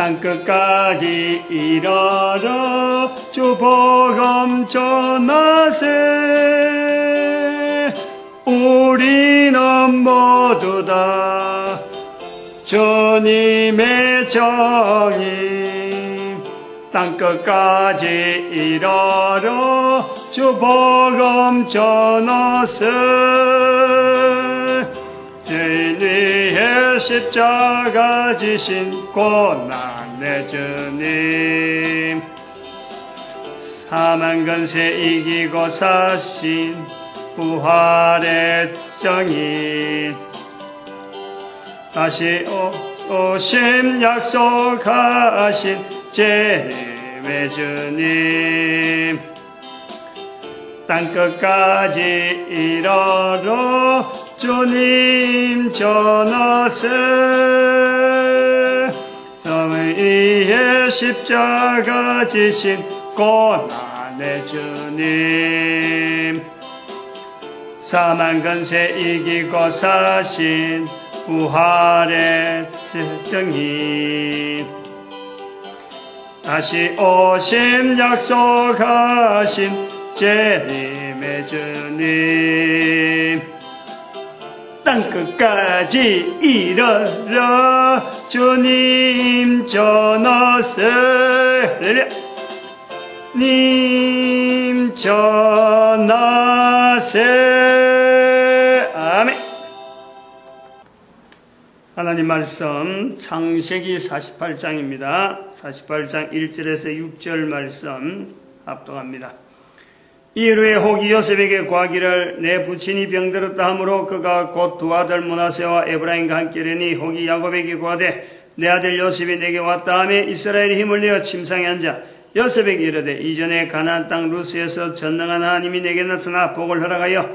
땅끝까지 이르러 주 복음 전하세. 우리는 모두 다 주님의 종이 땅끝까지 이르러 주 복음 전하세. 죄인 위에 십자가 지신 고난의 주님, 사망 권세 이기고 사신 부활의 정인, 다시 오심 약속하신 재림의 주님, 땅끝까지 이르러 주님 전하세. 성의 위에 십자가 지신 고난의 주님, 사망 권세 이기고 사신 부활의 정인, 다시 오심 약속하신 재림의 주님, 땅끝까지 이르러 주님 전하세. 님 전하세. 아멘. 하나님 말씀 창세기 48장입니다. 48장 1절에서 6절 말씀 합독합니다. 이후에 혹이 요셉에게 구하기를 내 부친이 병들었다 하므로 그가 곧 두 아들 므낫세와 에브라임과 함께려니 혹이 야곱에게 구하되 내 아들 요셉이 내게 왔다 하며 이스라엘이 힘을 내어 침상에 앉아 요셉에게 이르되 이전에 가나안 땅 루스에서 전능한 하나님이 내게 나타나 복을 허락하여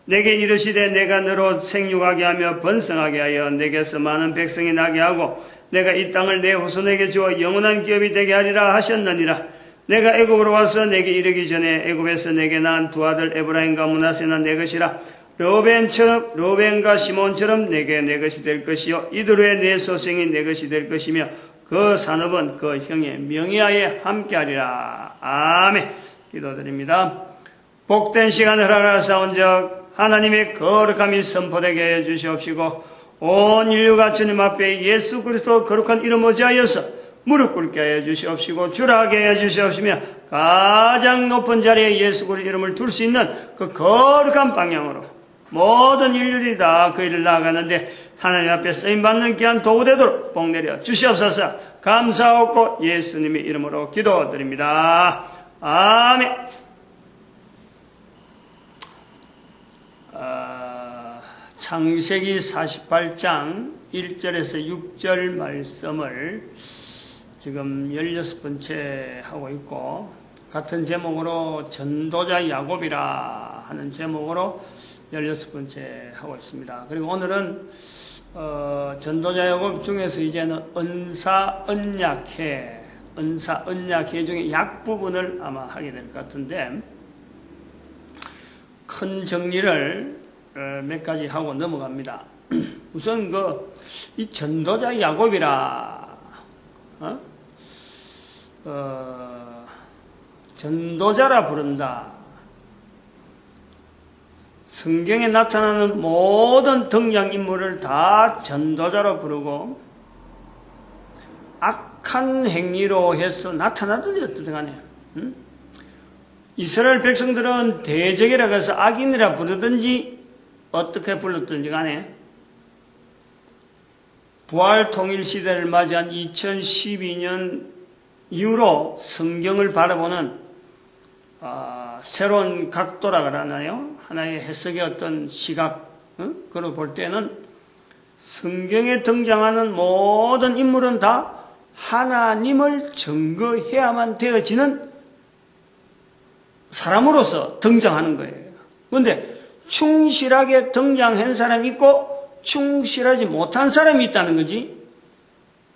내게 이르시되 내가 너로 생육하게 하며 번성하게 하여 내게서 많은 백성이 나게 하고 내가 이 땅을 내 후손에게 주어 영원한 기업이 되게 하리라 하셨느니라. 내가 애굽으로 와서 내게 이르기 전에 애굽에서 내게 낳은 두 아들 에브라임과 므낫세는 내 것이라. 르우벤과 시몬처럼 내게 내 것이 될 것이요 이들 내 소생이 내 것이 될 것이며 그 산업은 그 형의 명예하에 함께하리라. 아멘. 기도드립니다. 복된 시간을 허락하사온즉 하나님의 거룩함이 선포되게 해 주시옵시고 온 인류가 주님 앞에 예수 그리스도 거룩한 이름 의지하여서 무릎 꿇게 해 주시옵시고 주라게 해 주시옵시며 가장 높은 자리에 예수 그리스도 이름을 둘 수 있는 그 거룩한 방향으로 모든 인류들이 다 그 일을 나아가는데 하나님 앞에 쓰임받는 귀한 도구 되도록 복 내려 주시옵소서. 감사하고 예수님의 이름으로 기도드립니다. 아멘. 창세기 48장 1절에서 6절 말씀을 지금 16번째 하고 있고 같은 제목으로 전도자 야곱이라 하는 제목으로 16번째 하고 있습니다. 그리고 오늘은 전도자 야곱 중에서 이제는 은사 언약회 중에 약 부분을 아마 하게 될 것 같은데 큰 정리를 몇 가지 하고 넘어갑니다. 우선 이 전도자 야곱이라 전도자라 부른다. 성경에 나타나는 모든 등장인물을 다 전도자로 부르고 악한 행위로 해서 나타나든지 어떻든 간에 이스라엘 백성들은 대적이라고 해서 악인이라 부르든지 어떻게 불렀든지 간에 부활 통일 시대를 맞이한 2012년 이후로 성경을 바라보는 새로운 각도라 그러나요? 하나의 해석의 어떤 시각, 그걸 볼 때는 성경에 등장하는 모든 인물은 다 하나님을 증거해야만 되어지는 사람으로서 등장하는 거예요. 그런데 충실하게 등장한 사람이 있고 충실하지 못한 사람이 있다는 거지.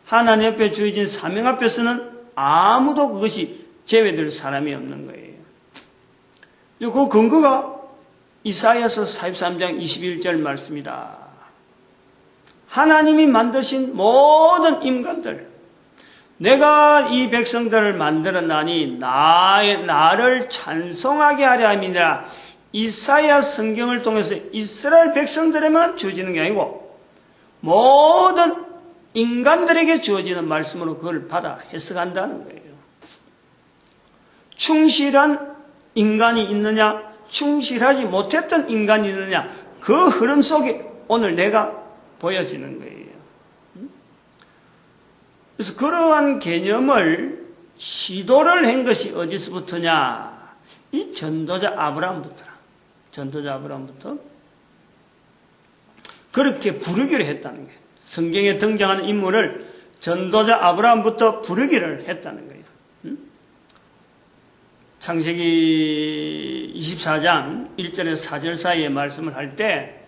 하나님 앞에 주어진 사명 앞에서는 아무도 그것이 제외될 사람이 없는 거예요. 그 근거가 이사야서 43장 21절 말씀이다. 하나님이 만드신 모든 인간들, 내가 이 백성들을 만들었나니 나를 찬송하게 하려 함이니라. 이사야 성경을 통해서 이스라엘 백성들에만 주어지는 게 아니고 모든 인간들에게 주어지는 말씀으로 그걸 받아 해석한다는 거예요. 충실한 인간이 있느냐, 충실하지 못했던 인간이 있느냐, 그 흐름 속에 오늘 내가 보여지는 거예요. 그래서 그러한 개념을 시도를 한 것이 어디서부터냐? 이 전도자 아브라함부터라. 전도자 아브라함부터 그렇게 부르기를 했다는 거예요. 성경에 등장하는 인물을 전도자 아브라함부터 부르기를 했다는 거예요. 창세기 24장 1절에서 4절 사이에 말씀을 할 때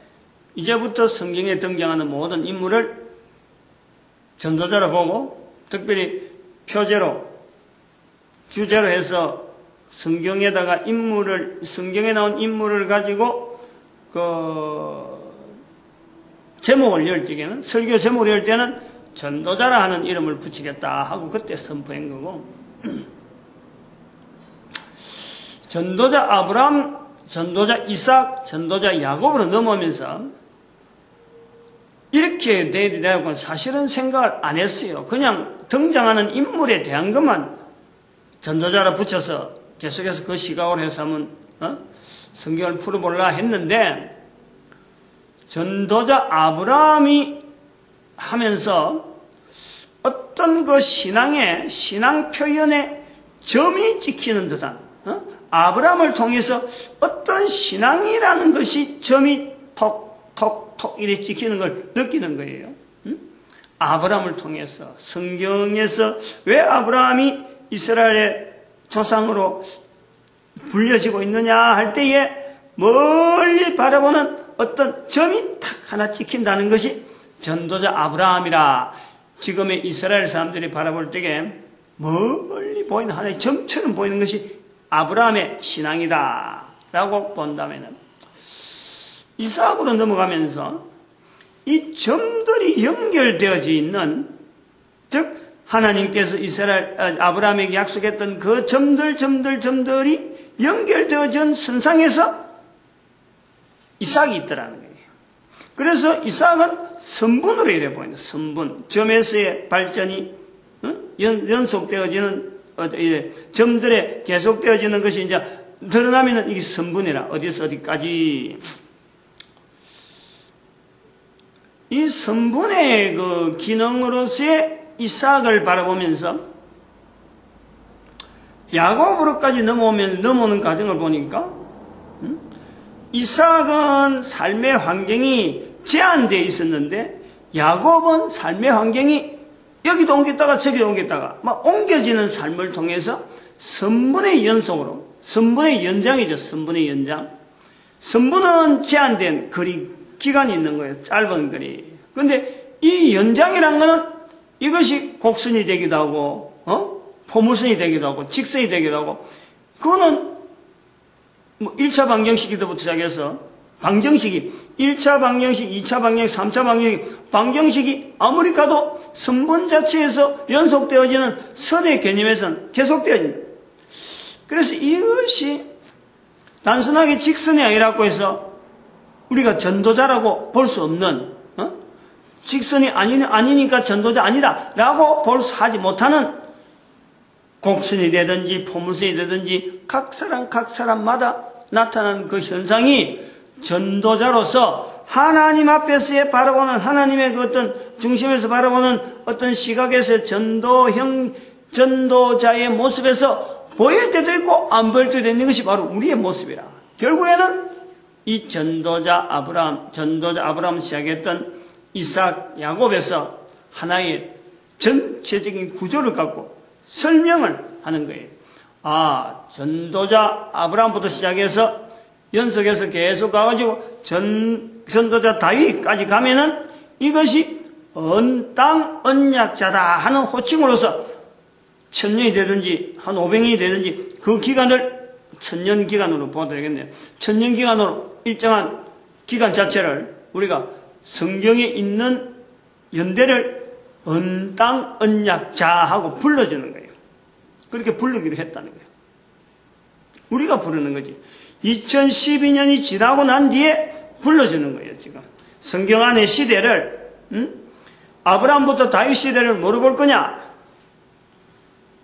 이제부터 성경에 등장하는 모든 인물을 전도자로 보고 특별히 표제로 주제로 해서 성경에 나온 인물을 가지고 제목을 열 때에는 설교 제목을 열 때는 전도자라 하는 이름을 붙이겠다 하고 그때 선포한 거고 전도자 아브라함, 전도자 이삭, 전도자 야곱으로 넘어오면서 이렇게 되고 사실은 생각을 안 했어요. 그냥 등장하는 인물에 대한 것만 전도자로 붙여서 계속해서 그 시각으로 해서 한번 성경을 풀어보려 했는데 전도자 아브라함이 하면서 어떤 그 신앙 표현에 점이 찍히는 듯한 아브라함을 통해서 어떤 신앙이라는 것이 점이 톡톡톡 이렇게 찍히는 걸 느끼는 거예요. 아브라함을 통해서 성경에서 왜 아브라함이 이스라엘의 조상으로 불려지고 있느냐 할 때에 멀리 바라보는 어떤 점이 탁 하나 찍힌다는 것이 전도자 아브라함이라. 지금의 이스라엘 사람들이 바라볼 때에 멀리 보이는 하나의 점처럼 보이는 것이 아브라함의 신앙이다 라고 본다면 이삭으로 넘어가면서 이 점들이 연결되어져 있는, 즉 하나님께서 아브라함에게 약속했던 그 점들이 연결되어진 선상에서 이삭이 있더라는 거예요. 그래서 이삭은 선분으로 이래 보인다. 선분. 점에서의 발전이 연속되어지는 점들에 계속되어지는 것이 이제 드러나면은 이게 선분이라. 어디서 어디까지. 이 선분의 그 기능으로서의 이삭을 바라보면서 야곱으로까지 넘어오는 과정을 보니까 이삭은 삶의 환경이 제한되어 있었는데 야곱은 삶의 환경이 여기도 옮겼다가 저기도 옮겼다가 막 옮겨지는 삶을 통해서 선분의 연속으로, 선분의 연장이죠. 선분의 연장. 선분은 제한된 기간이 있는 거예요. 짧은 거리. 근데 이 연장이란 거는 이것이 곡선이 되기도 하고, 포물선이 되기도 하고, 직선이 되기도 하고, 그거는 1차 방정식부터 시작해서 방정식이 1차 방정식, 2차 방정식, 3차 방정식이 아무리 가도 선분 자체에서 연속되어지는 선의 개념에서는 계속되어집니다. 그래서 이것이 단순하게 직선이 아니라고 해서 우리가 전도자라고 볼 수 없는, 직선이 아니니까 전도자 아니다 라고 하지 못하는 곡선이 되든지 포물선이 되든지 각 사람마다 나타나는 그 현상이 전도자로서 하나님 앞에서 바라보는 하나님의 그 어떤 중심에서 바라보는 어떤 시각에서 전도자의 모습에서 보일 때도 있고 안 보일 때도 있는 것이 바로 우리의 모습이라. 결국에는 이 전도자 아브라함 시작했던 이삭, 야곱에서 하나의 전체적인 구조를 갖고 설명을 하는 거예요. 전도자 아브라함부터 시작해서 연속해서 계속 가가지고 전도자 다윗까지 가면은 이것이 언땅 언약자다 하는 호칭으로서 1000년이 되든지 한 500년이 되든지 그 기간을 1000년 기간으로 보아도 되겠네요. 1000년 기간으로 일정한 기간 자체를 우리가 성경에 있는 연대를 언땅 언약자하고 불러주는 거예요. 그렇게 부르기로 했다는 거예요. 우리가 부르는 거지. 2012년이 지나고 난 뒤에 불러주는 거예요. 지금 성경 안의 시대를 아브라함부터 다윗 시대를 뭐로 볼 거냐?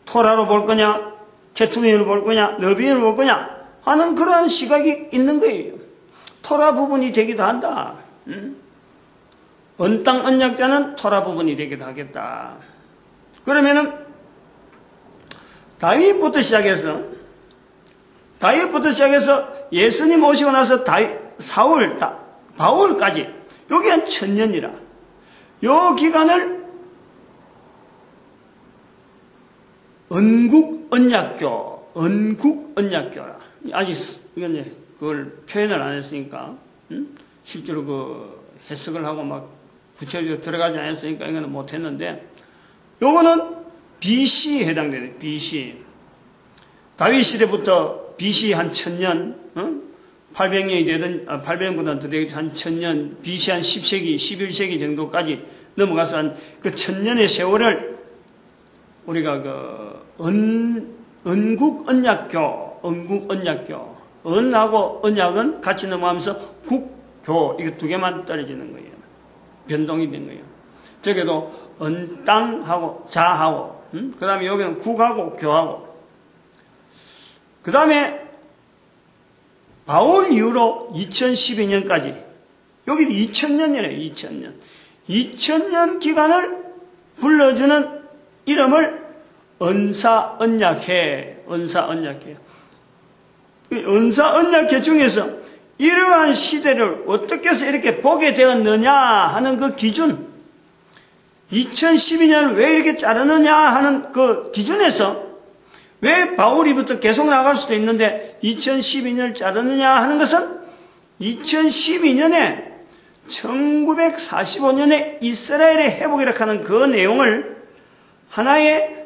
토라로 볼 거냐? 케투빈으로 볼 거냐? 너비인으로 볼 거냐? 하는 그런 시각이 있는 거예요. 토라 부분이 되기도 한다. 언땅 언약자는 토라 부분이 되기도 하겠다. 그러면은 다윗부터 시작해서 예수님 오시고 나서 사울, 바울까지 여기 한 1000년이라 요 기간을 언국언약교라. 아직 이건 그걸 표현을 안 했으니까 실제로 그 해석을 하고 막 구체적으로 들어가지 않았으니까 이거는 못 했는데 요거는 BC에 해당되네. BC. 다윗 시대부터 BC 한 1000년, 800년이 되든, 800년보다 더 되겠지, 한 1000년, BC 한 10세기, 11세기 정도까지 넘어가서 한 그 1000년의 세월을 우리가 언국언약교, 언하고 언약은 같이 넘어가면서 국교, 이거 두 개만 떨어지는 거예요. 변동이 된 거예요. 저게도 언땅하고 자하고, 그 다음에 여기는 국하고 교하고, 그 다음에 바울 이후로 2012년까지, 여기 2000년이래요, 2000년. 2000년 기간을 불러주는 이름을 언사언약회. 언사언약회 중에서 이러한 시대를 어떻게 해서 이렇게 보게 되었느냐 하는 그 기준, 2012년을 왜 이렇게 자르느냐 하는 그 기준에서 왜 바울이부터 계속 나갈 수도 있는데 2012년을 자르느냐 하는 것은 2012년에 1945년에 이스라엘의 회복이라 하는 그 내용을 하나의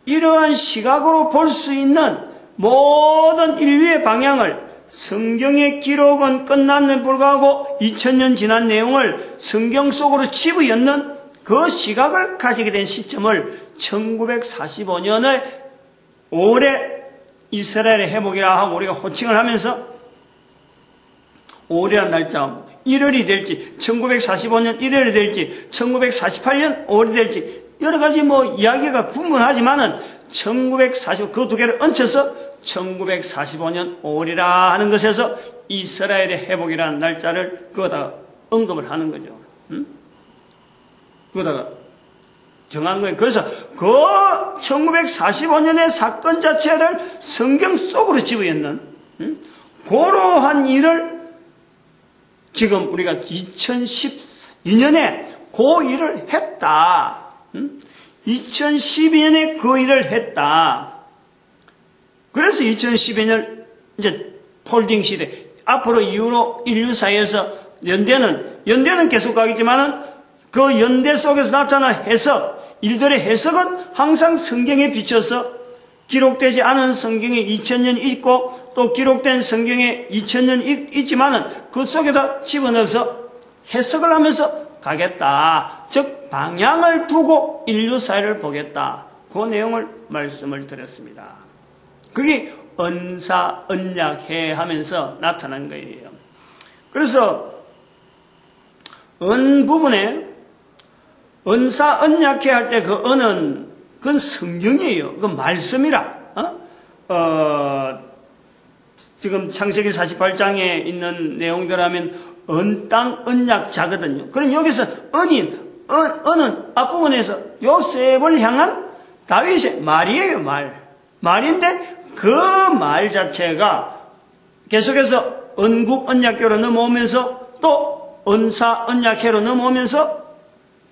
이러한 시각으로 볼 수 있는 모든 인류의 방향을 성경의 기록은 끝났는 불구하고 2000년 지난 내용을 성경 속으로 집어넣는 그 시각을 가지게 된 시점을 1945년의 올해 이스라엘의 회복이라 하고 우리가 호칭을 하면서 올해란 날짜 1월이 될지 1945년 1월이 될지 1948년 5월이 될지 여러 가지 이야기가 분분하지만은 1945 그 두 개를 얹혀서 1945년 5월이라 하는 것에서 이스라엘의 회복이라는 날짜를 그거다가 언급을 하는 거죠. 그거다가 정한 거예요. 그래서 그 1945년의 사건 자체를 성경 속으로 집어넣는 그러한 일을 지금 우리가 2012년에 그 일을 했다. 2012년에 그 일을 했다. 그래서 2012년 이제 폴딩 시대 앞으로 이후로 인류 사이에서 연대는 계속 가겠지만은 그 연대 속에서 나타난 해석, 일들의 해석은 항상 성경에 비춰서 기록되지 않은 성경에 2000년 있고 또 기록된 성경에 2000년 있지만은 그 속에다 집어넣어서 해석을 하면서 가겠다. 즉 방향을 두고 인류 사회를 보겠다. 그 내용을 말씀을 드렸습니다. 그게 언사언약회 하면서 나타난 거예요. 그래서 언 부분에 언사언약회 할 때 그 언은 그건 성경이에요. 그건 말씀이라. 지금 창세기 48장에 있는 내용들 하면 언땅 언약자거든요. 그럼 여기서 언은 앞부분에서 요셉을 향한 다윗의 말이에요. 말인데 그 말 자체가 계속해서 언국 언약교로 넘어오면서 또 언사 언약회로 넘어오면서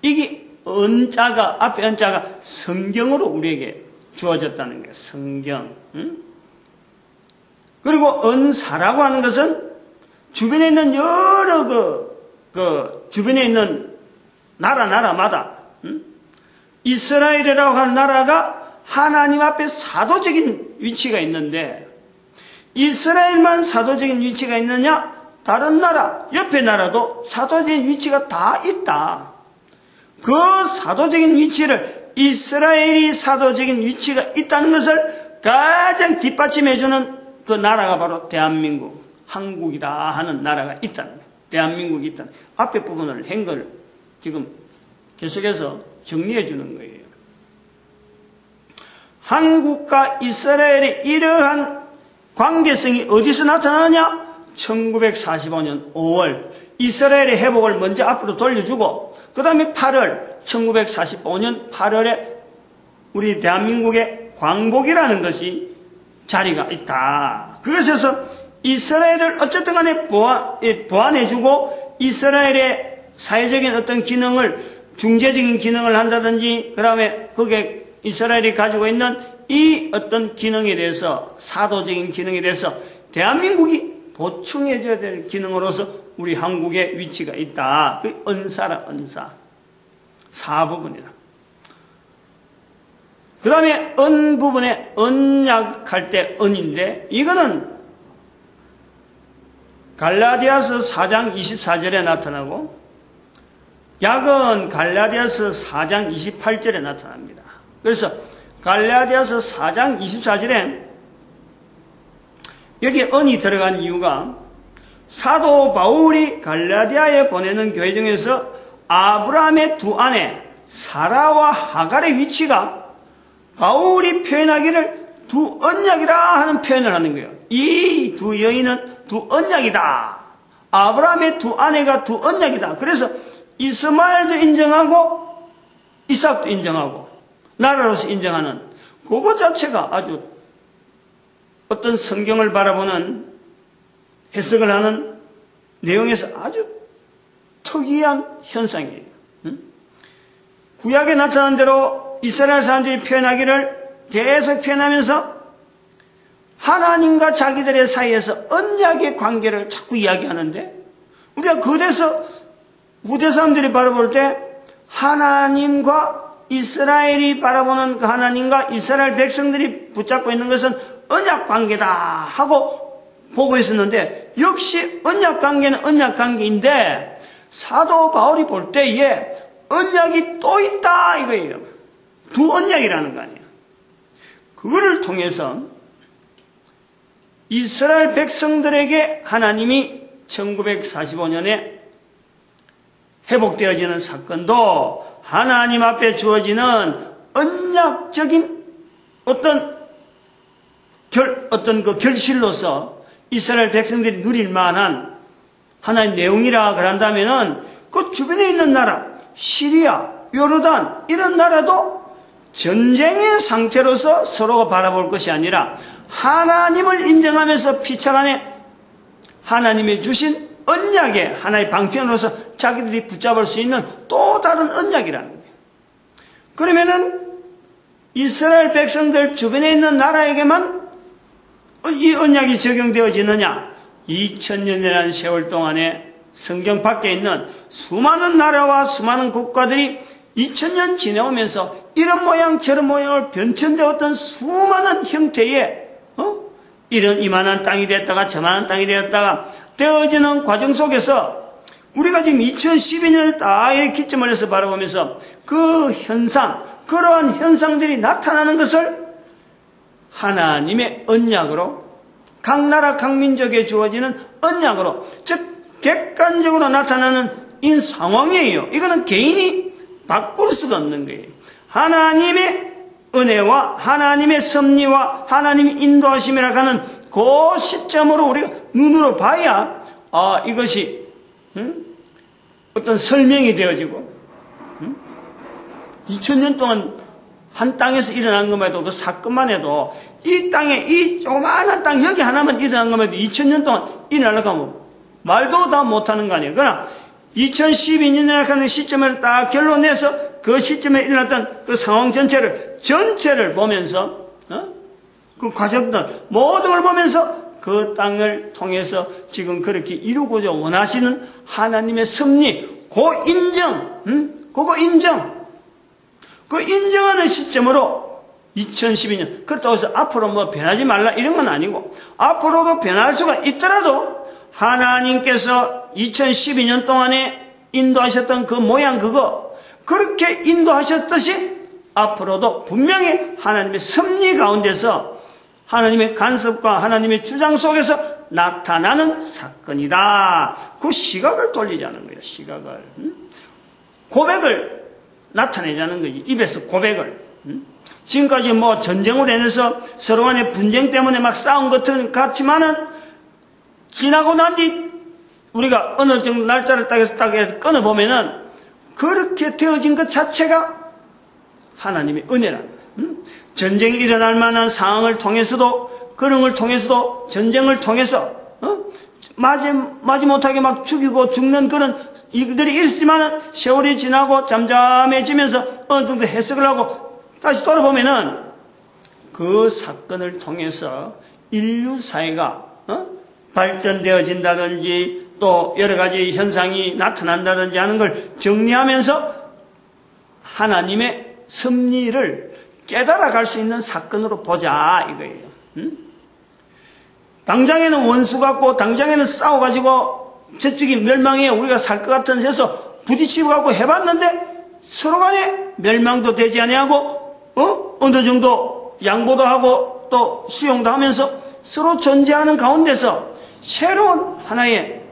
이게 앞에 언자가 성경으로 우리에게 주어졌다는 거예요. 성경. 그리고 언사라고 하는 것은 주변에 있는 여러 주변에 있는 나라마다 이스라엘이라고 하는 나라가 하나님 앞에 사도적인 위치가 있는데 이스라엘만 사도적인 위치가 있느냐? 다른 나라, 옆에 나라도 사도적인 위치가 다 있다. 그 사도적인 위치를, 이스라엘이 사도적인 위치가 있다는 것을 가장 뒷받침해주는 그 나라가 바로 대한민국, 한국이다 하는 나라가 있다는 거예요. 대한민국이 있다는 거예요. 앞에 부분을 한 걸 지금 계속해서 정리해 주는 거예요. 한국과 이스라엘의 이러한 관계성이 어디서 나타나느냐? 1945년 5월 이스라엘의 회복을 먼저 앞으로 돌려주고, 그 다음에 8월 1945년 8월에 우리 대한민국의 광복이라는 것이 자리가 있다. 그것에서 이스라엘을 어쨌든 간에 보완해주고, 이스라엘의 사회적인 어떤 기능을, 중재적인 기능을 한다든지, 그 다음에 그게 이스라엘이 가지고 있는 이 어떤 기능에 대해서, 사도적인 기능에 대해서 대한민국이 보충해줘야 될 기능으로서 우리 한국의 위치가 있다. 그 은사라, 은사. 사부분이다. 그 다음에 은 부분에 언약할 때 은인데, 이거는 갈라디아서 4장 24절에 나타나고, 약은 갈라디아서 4장 28절에 나타납니다. 그래서 갈라디아서 4장 24절에 여기 은이 들어간 이유가, 사도 바울이 갈라디아에 보내는 교회 중에서 아브라함의 두 아내 사라와 하갈의 위치가 바울이 표현하기를 두 언약이라 하는 표현을 하는 거예요. 이 두 여인은 두 언약이다. 아브라함의 두 아내가 두 언약이다. 그래서 이스마엘도 인정하고 이삭도 인정하고 나라로서 인정하는 그거 자체가 아주 어떤 성경을 바라보는 해석을 하는 내용에서 아주 특이한 현상이에요. 구약에 나타난 대로 이스라엘 사람들이 표현하기를 계속 표현하면서 하나님과 자기들의 사이에서 언약의 관계를 자꾸 이야기하는데, 우리가 그래서 후대 사람들이 바라볼 때 하나님과 이스라엘이 바라보는 그 하나님과 이스라엘 백성들이 붙잡고 있는 것은 언약 관계다 하고 보고 있었는데, 역시 언약 관계는 언약 관계인데 사도 바울이 볼 때에 언약이 또 있다 이거예요. 두 언약이라는 거 아니에요. 그거를 통해서 이스라엘 백성들에게 하나님이 1945년에 회복되어지는 사건도 하나님 앞에 주어지는 언약적인 어떤 그 결실로서 이스라엘 백성들이 누릴 만한 하나의 내용이라 그런다면은, 그 주변에 있는 나라, 시리아, 요르단 이런 나라도 전쟁의 상태로서 서로가 바라볼 것이 아니라 하나님을 인정하면서 피차간에 하나님이 주신 언약의 하나의 방편으로서 자기들이 붙잡을 수 있는 또 다른 언약이라는 거예요. 그러면은 이스라엘 백성들 주변에 있는 나라에게만 이 언약이 적용되어지느냐? 2000년이라는 세월 동안에 성경 밖에 있는 수많은 나라와 수많은 국가들이 2000년 지내오면서 이런 모양 저런 모양을 변천되었던 수많은 형태의 이런 이만한 땅이 됐다가 저만한 땅이 되었다가 되어지는 과정 속에서 우리가 지금 2012년에 딱 이렇게 기점을 해서 바라보면서 그 현상, 그러한 현상들이 나타나는 것을 하나님의 언약으로, 각 나라 각 민족에 주어지는 언약으로, 즉 객관적으로 나타나는 이 상황이에요. 이거는 개인이 바꿀 수가 없는 거예요. 하나님의 은혜와 하나님의 섭리와 하나님의 인도하심이라 하는 그 시점으로 우리가 눈으로 봐야 이것이 어떤 설명이 되어지고 2000년 동안 한 땅에서 일어난 것만 해도, 그 사건만 해도, 이 땅에 이 조그마한 땅 여기 하나만 일어난 것만 해도 2000년 동안 일어나려고 하면 말도 다 못하는 거 아니에요. 그러나 2012년이라는 하는 시점을 딱 결론내서 그 시점에 일어났던 그 상황 전체를 보면서 그 과정들 모든 걸 보면서 그 땅을 통해서 지금 그렇게 이루고자 원하시는 하나님의 섭리, 그거 인정. 그 인정하는 시점으로 2012년, 그렇다고 해서 앞으로 뭐 변하지 말라 이런 건 아니고, 앞으로도 변할 수가 있더라도 하나님께서 2012년 동안에 인도하셨던 그 모양 그렇게 인도하셨듯이 앞으로도 분명히 하나님의 섭리 가운데서 하나님의 간섭과 하나님의 주장 속에서 나타나는 사건이다. 그 시각을 돌리자는 거예요. 시각을. 고백을 나타내자는 거지. 입에서 고백을. 지금까지 뭐 전쟁으로 인해서 서로 간의 분쟁 때문에 막 싸운 것은 같지만은 지나고 난 뒤 우리가 어느 정도 날짜를 딱 끊어보면은 그렇게 되어진 것 자체가 하나님의 은혜라는 거예요. 전쟁이 일어날 만한 상황을 통해서도, 그런 걸 통해서도, 전쟁을 통해서 마지못하게 막 죽이고 죽는 그런 일들이 있었지만은 세월이 지나고 잠잠해지면서 어느 정도 해석을 하고 다시 돌아보면은 그 사건을 통해서 인류 사회가 발전되어진다든지 또 여러 가지 현상이 나타난다든지 하는 걸 정리하면서 하나님의 섭리를 깨달아갈 수 있는 사건으로 보자 이거예요. 당장에는 원수 같고 당장에는 싸워가지고 저쪽이 멸망해 우리가 살 것 같은 해서 부딪히고 갖고 해봤는데 서로 간에 멸망도 되지 아니하고 어느 정도 양보도 하고 또 수용도 하면서 서로 존재하는 가운데서 새로운 하나의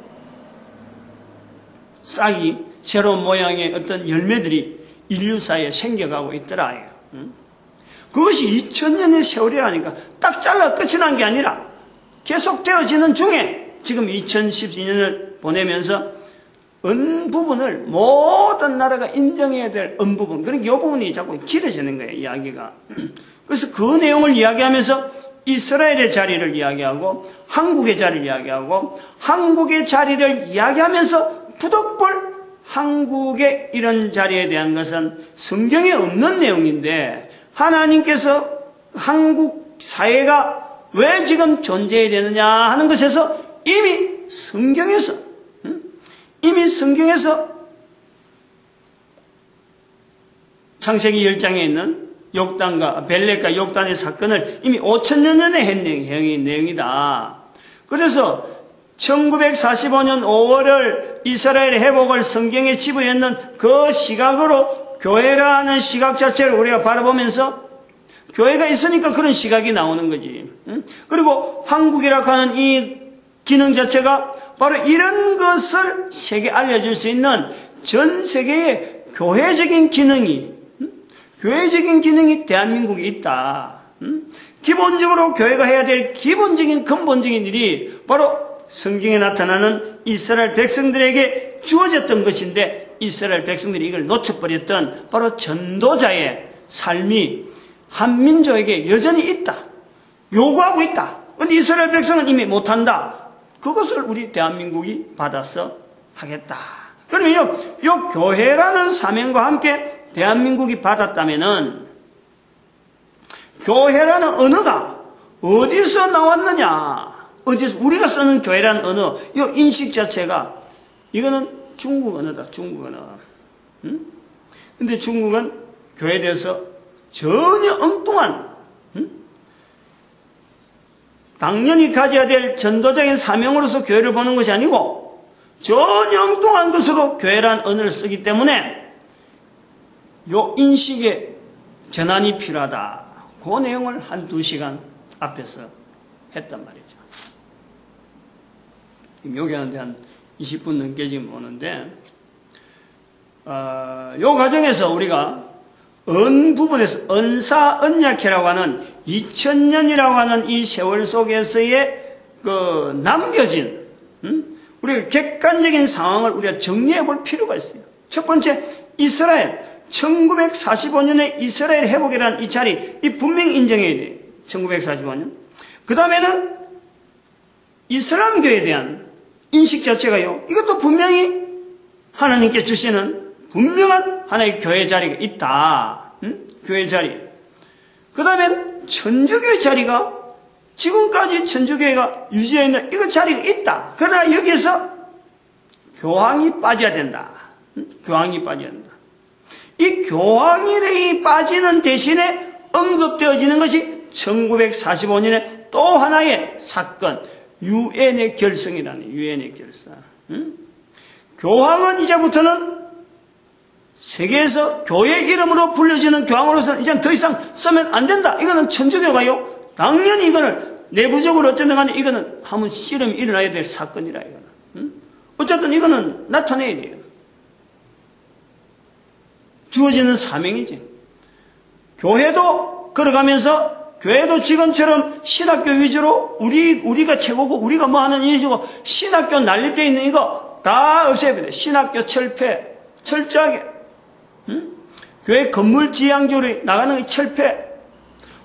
싹이 새로운 모양의 어떤 열매들이 인류 사회에 생겨가고 있더라. 그것이 2000년의 세월이라니까 딱 잘라 끝이 난 게 아니라 계속 되어지는 중에 지금 2012년을 보내면서 은 부분을 모든 나라가 인정해야 될 은 부분, 그러니까 이 부분이 자꾸 길어지는 거예요, 이야기가. 그래서 그 내용을 이야기하면서 이스라엘의 자리를 이야기하고 한국의 자리를 이야기하고 한국의 자리를 이야기하면서 부득불 한국의 이런 자리에 대한 것은 성경에 없는 내용인데 하나님께서 한국 사회가 왜 지금 존재해야 되느냐 하는 것에서 이미 성경에서 창세기 10장에 있는 욕단과 벨렉과 욕단의 사건을 이미 5000년 전에 한 내용이다. 그래서 1945년 5월을 이스라엘의 회복을 성경에 집어였는 그 시각으로 교회라는 시각 자체를 우리가 바라보면서 교회가 있으니까 그런 시각이 나오는 거지. 그리고 한국이라고 하는 이 기능 자체가 바로 이런 것을 세계에 알려줄 수 있는 전 세계의 교회적인 기능이 대한민국에 있다. 기본적으로 교회가 해야 될 기본적인 근본적인 일이 바로 성경에 나타나는 이스라엘 백성들에게 주어졌던 것인데 이스라엘 백성들이 이걸 놓쳐버렸던 바로 전도자의 삶이 한민족에게 여전히 있다. 요구하고 있다. 그런데 이스라엘 백성은 이미 못한다. 그것을 우리 대한민국이 받아서 하겠다. 그러면 이 교회라는 사명과 함께 대한민국이 받았다면은 교회라는 언어가 어디서 나왔느냐? 어디서 우리가 쓰는 교회라는 언어, 이 인식 자체가 이거는 중국 언어다. 중국 언어. 근데 중국은 교회에 대해서 전혀 엉뚱한 당연히 가져야 될 전도적인 사명으로서 교회를 보는 것이 아니고 전혀 엉뚱한 것으로 교회라는 언어를 쓰기 때문에 이 인식의 전환이 필요하다. 그 내용을 한 2시간 앞에서 했단 말이죠. 여기 하는데 한 20분 넘게 지금 오는데 이 과정에서 우리가 부분에서 언사언약회라고 하는 2000년이라고 하는 이 세월 속에서의 그 남겨진 우리가 객관적인 상황을 우리가 정리해 볼 필요가 있어요. 첫 번째, 이스라엘 1945년에 이스라엘 회복이라는 이 자리, 이 분명히 인정해야 돼요. 1945년. 그 다음에는 이슬람교에 대한 인식 자체가요, 이것도 분명히 하나님께 주시는 분명한 하나의 교회 자리가 있다. 교회 자리. 그 다음에 천주교의 자리가 지금까지 천주교회가 유지해 있는 이거 자리가 있다. 그러나 여기에서 교황이 빠져야 된다. 교황이 빠져야 된다. 이 교황이 빠지는 대신에 언급되어지는 것이 1945년에 또 하나의 사건, 유엔의 결성이라는 유엔의 결성. 교황은 이제부터는 세계에서 교회 이름으로 불려지는 교황으로서는 이제 더 이상 쓰면 안 된다. 이거는 천주교가요. 당연히 이거는 내부적으로 어쨌든 간에 이거는 한번 씨름이 일어나야 될 사건이라 이거는. 어쨌든 이거는 나타내야 돼요. 주어지는 사명이지. 교회도 걸어가면서 교회도 지금처럼 신학교 위주로 우리가 최고고 우리가 뭐 하는 일이고 신학교 난립되어 있는 이거 다 없애야 돼. 신학교 철폐 철저하게. 교회 건물 지향적으로 나가는 철폐.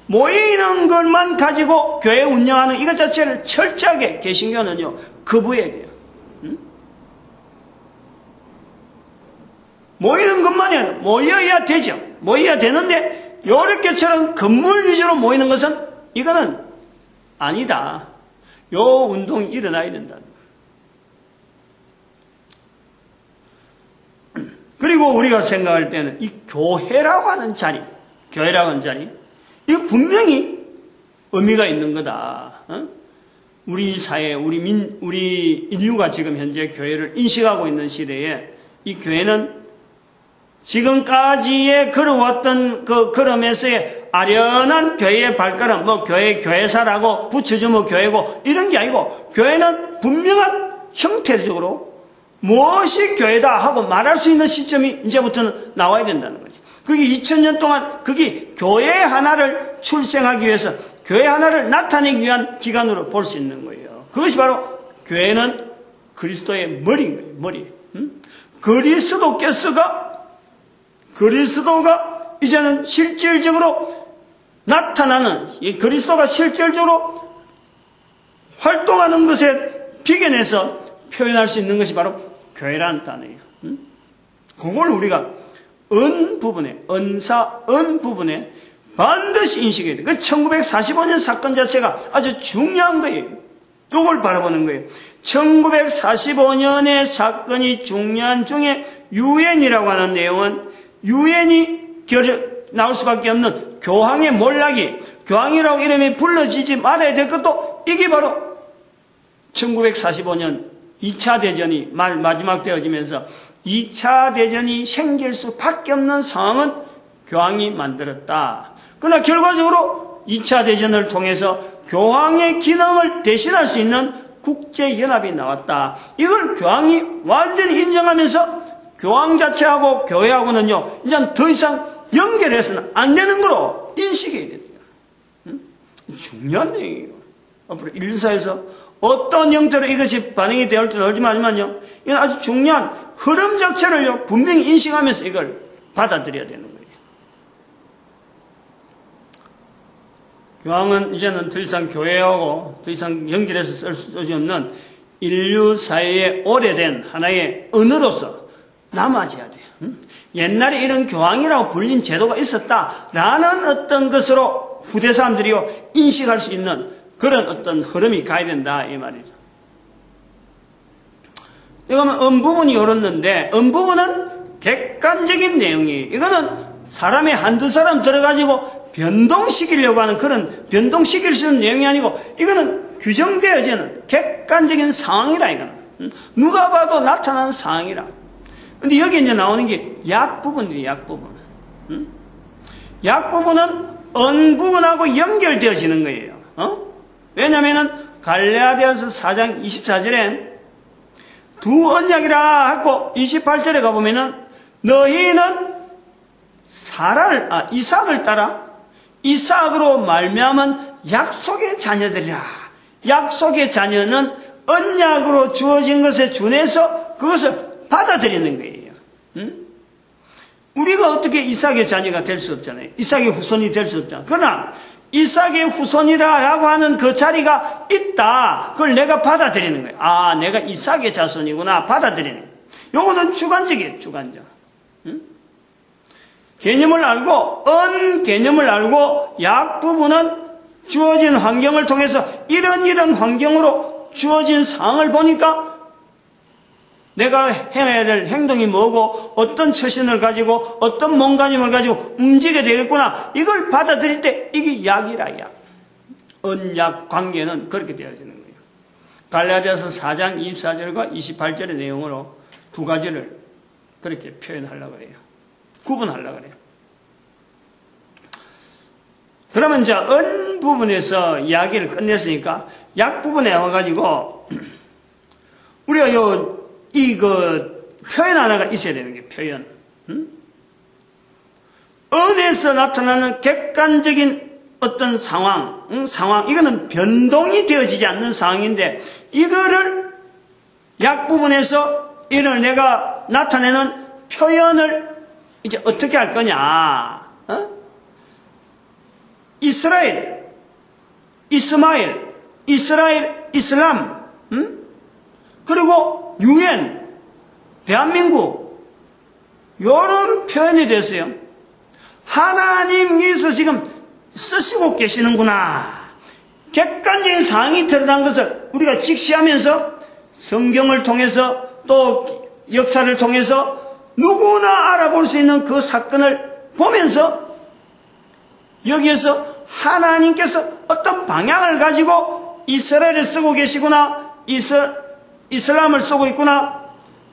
모이는 것만 가지고 교회 운영하는 이것 자체를 철저하게 개신교는요 거부해야 돼요. 모이는 것만이 모여야 되죠. 모여야 되는데 요렇게처럼 건물 위주로 모이는 것은 이거는 아니다. 요 운동이 일어나야 된다. 그리고 우리가 생각할 때는 이 교회라고 하는 자리, 교회라고 하는 자리, 이거 분명히 의미가 있는 거다. 우리 사회, 우리 인류가 지금 현재 교회를 인식하고 있는 시대에 이 교회는 지금까지의 걸어왔던 그 걸음에서의 아련한 교회의 발걸음, 뭐 교회사라고 붙여주면 교회고 이런 게 아니고 교회는 분명한 형태적으로 무엇이 교회다 하고 말할 수 있는 시점이 이제부터는 나와야 된다는 거지. 그게 2000년 동안 그게 교회 하나를 출생하기 위해서 교회 하나를 나타내기 위한 기간으로 볼 수 있는 거예요. 그것이 바로 교회는 그리스도의 머리인 거예요. 머리. 그리스도가 이제는 실질적으로 나타나는 이 그리스도가 실질적으로 활동하는 것에 비견해서 표현할 수 있는 것이 바로 교회라는 단어예요. 그걸 우리가 은 부분에 반드시 인식해야 돼요. 그 1945년 사건 자체가 아주 중요한 거예요. 이걸 바라보는 거예요. 1945년의 사건이 중요한 중에 유엔이라고 하는 내용은 유엔이 나올 수밖에 없는 교황의 몰락이 교황이라고 이름이 불러지지 말아야 될 것도 이게 바로 1945년 2차 대전이 마지막 되어지면서 2차 대전이 생길 수밖에 없는 상황은 교황이 만들었다. 그러나 결과적으로 2차 대전을 통해서 교황의 기능을 대신할 수 있는 국제연합이 나왔다. 이걸 교황이 완전히 인정하면서 교황 자체하고 교회하고는요, 이제 더 이상 연결해서는 안 되는 거로 인식해야 됩니다. 중요한 내용이에요. 앞으로 인류사에서 어떤 형태로 이것이 반영이 될지 모르지만요, 이건 아주 중요한 흐름 자체를요, 분명히 인식하면서 이걸 받아들여야 되는 거예요. 교황은 이제는 더 이상 교회하고 더 이상 연결해서 쓸 수 없는 인류 사회의 오래된 하나의 언어로서 남아져야 돼요. 옛날에 이런 교황이라고 불린 제도가 있었다라는 어떤 것으로 후대 사람들이요 인식할 수 있는 그런 어떤 흐름이 가야 된다 이 말이죠. 이거는 음부분이 옳았는데 음부분은 객관적인 내용이에요. 이거는 사람의 한두 사람 들어가지고 변동시키려고 하는 그런 변동시킬 수 있는 내용이 아니고 이거는 규정되어지는 객관적인 상황이라 이거는 누가 봐도 나타나는 상황이라. 근데 여기 이제 나오는 게 약 부분이에요. 약 부분. 약 부분은 은 부분하고 연결되어지는 거예요. 왜냐면은 갈라디아서 4장 24절에 두 언약이라 하고 28절에 가보면은 너희는 이삭을 따라 이삭으로 말미암은 약속의 자녀들이라. 약속의 자녀는 언약으로 주어진 것에 준해서 그것을 받아들이는 거예요. 우리가 어떻게 이삭의 자녀가 될 수 없잖아요. 이삭의 후손이 될 수 없잖아요. 그러나 이삭의 후손이라고 하는 그 자리가 있다. 그걸 내가 받아들이는 거예요. 아, 내가 이삭의 자손이구나. 받아들이는 거예요. 요거는 주관적이에요. 주관적. 개념을 알고 개념을 알고 약 부분은 주어진 환경을 통해서 이런 환경으로 주어진 상황을 보니까 내가 해야 될 행동이 뭐고 어떤 처신을 가지고 어떤 몸가짐을 가지고 움직여야 되겠구나. 이걸 받아들일 때 이게 약이라 약. 언약 관계는 그렇게 되어지는 거예요. 갈라디아서 4장 24절과 28절의 내용으로 두 가지를 그렇게 표현하려고 해요. 구분하려고 그래요. 그러면 이제 은 부분에서 이야기를 끝냈으니까 약 부분에 와가지고 우리가 표현 하나가 있어야 되는 게 표현. 은에서 나타나는 객관적인 어떤 상황, 이거는 변동이 되어지지 않는 상황인데, 이거를 약 부분에서 이를 내가 나타내는 표현을 이제 어떻게 할 거냐? 이스라엘, 이스마일, 이스라엘, 이슬람, 그리고 유엔, 대한민국, 요런 표현이 됐어요. 하나님께서 지금 쓰시고 계시는구나. 객관적인 상황이 드러난 것을 우리가 직시하면서 성경을 통해서 또 역사를 통해서 누구나 알아볼 수 있는 그 사건을 보면서 여기에서 하나님께서 어떤 방향을 가지고 이스라엘을 쓰고 계시구나, 이슬람을 쓰고 있구나,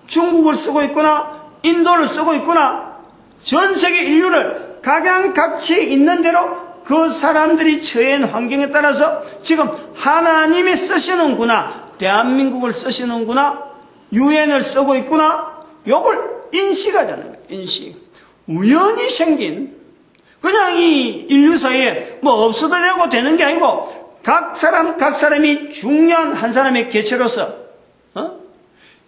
중국을 쓰고 있구나, 인도를 쓰고 있구나, 전 세계 인류를 각양각취 있는 대로 그 사람들이 처해인 환경에 따라서 지금 하나님이 쓰시는구나, 대한민국을 쓰시는구나, 유엔을 쓰고 있구나, 요걸 인식하자는 거예요. 인식. 우연히 생긴, 그냥 이 인류 사이에 뭐 없어도 되고 되는 게 아니고 각 사람이 중요한 한 사람의 개체로서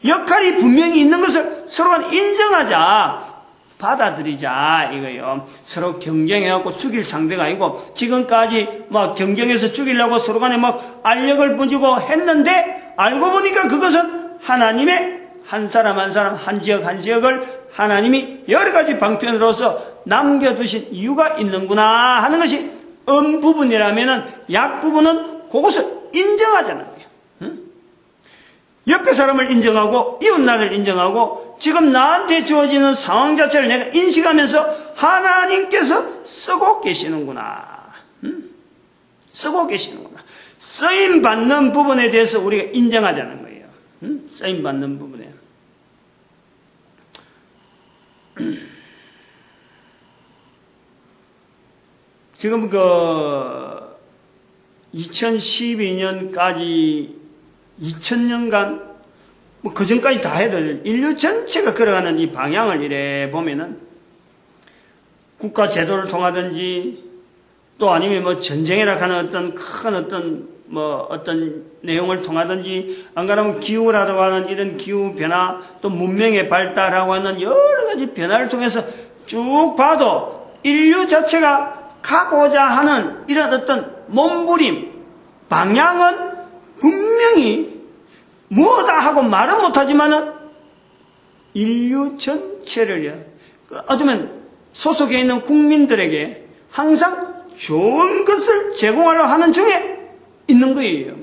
역할이 분명히 있는 것을 서로가 인정하자, 받아들이자 이거요. 서로 경쟁해갖고 죽일 상대가 아니고, 지금까지 막 경쟁해서 죽이려고 서로 간에 막 알력을 번지고 했는데, 알고 보니까 그것은 하나님의 한 사람 한 사람, 한 지역 한 지역을 하나님이 여러 가지 방편으로서 남겨두신 이유가 있는구나 하는 것이 음 부분이라면은, 약 부분은 그것을 인정하자는 거예요. 옆에 사람을 인정하고 이웃나를 인정하고 지금 나한테 주어지는 상황 자체를 내가 인식하면서 하나님께서 쓰고 계시는구나. 쓰고 계시는구나. 쓰임받는 부분에 대해서 우리가 인정하자는 거예요. 쓰임받는 부분에. 지금 2012년까지 2000년간 뭐 그전까지 다 해도 인류 전체가 걸어가는 이 방향을 이래 보면은 국가 제도를 통하든지 또 아니면 뭐 전쟁이라 하는 어떤 큰 어떤 내용을 통하든지 안 그러면 기후라고 하는 이런 기후 변화 또 문명의 발달하고 하는 여러 가지 변화를 통해서 쭉 봐도 인류 자체가 가고자 하는 이런 어떤 몸부림 방향은 분명히 뭐다 하고 말은 못하지만은 인류 전체를요, 어쩌면 소속에 있는 국민들에게 항상 좋은 것을 제공하려 하는 중에 있는 거예요.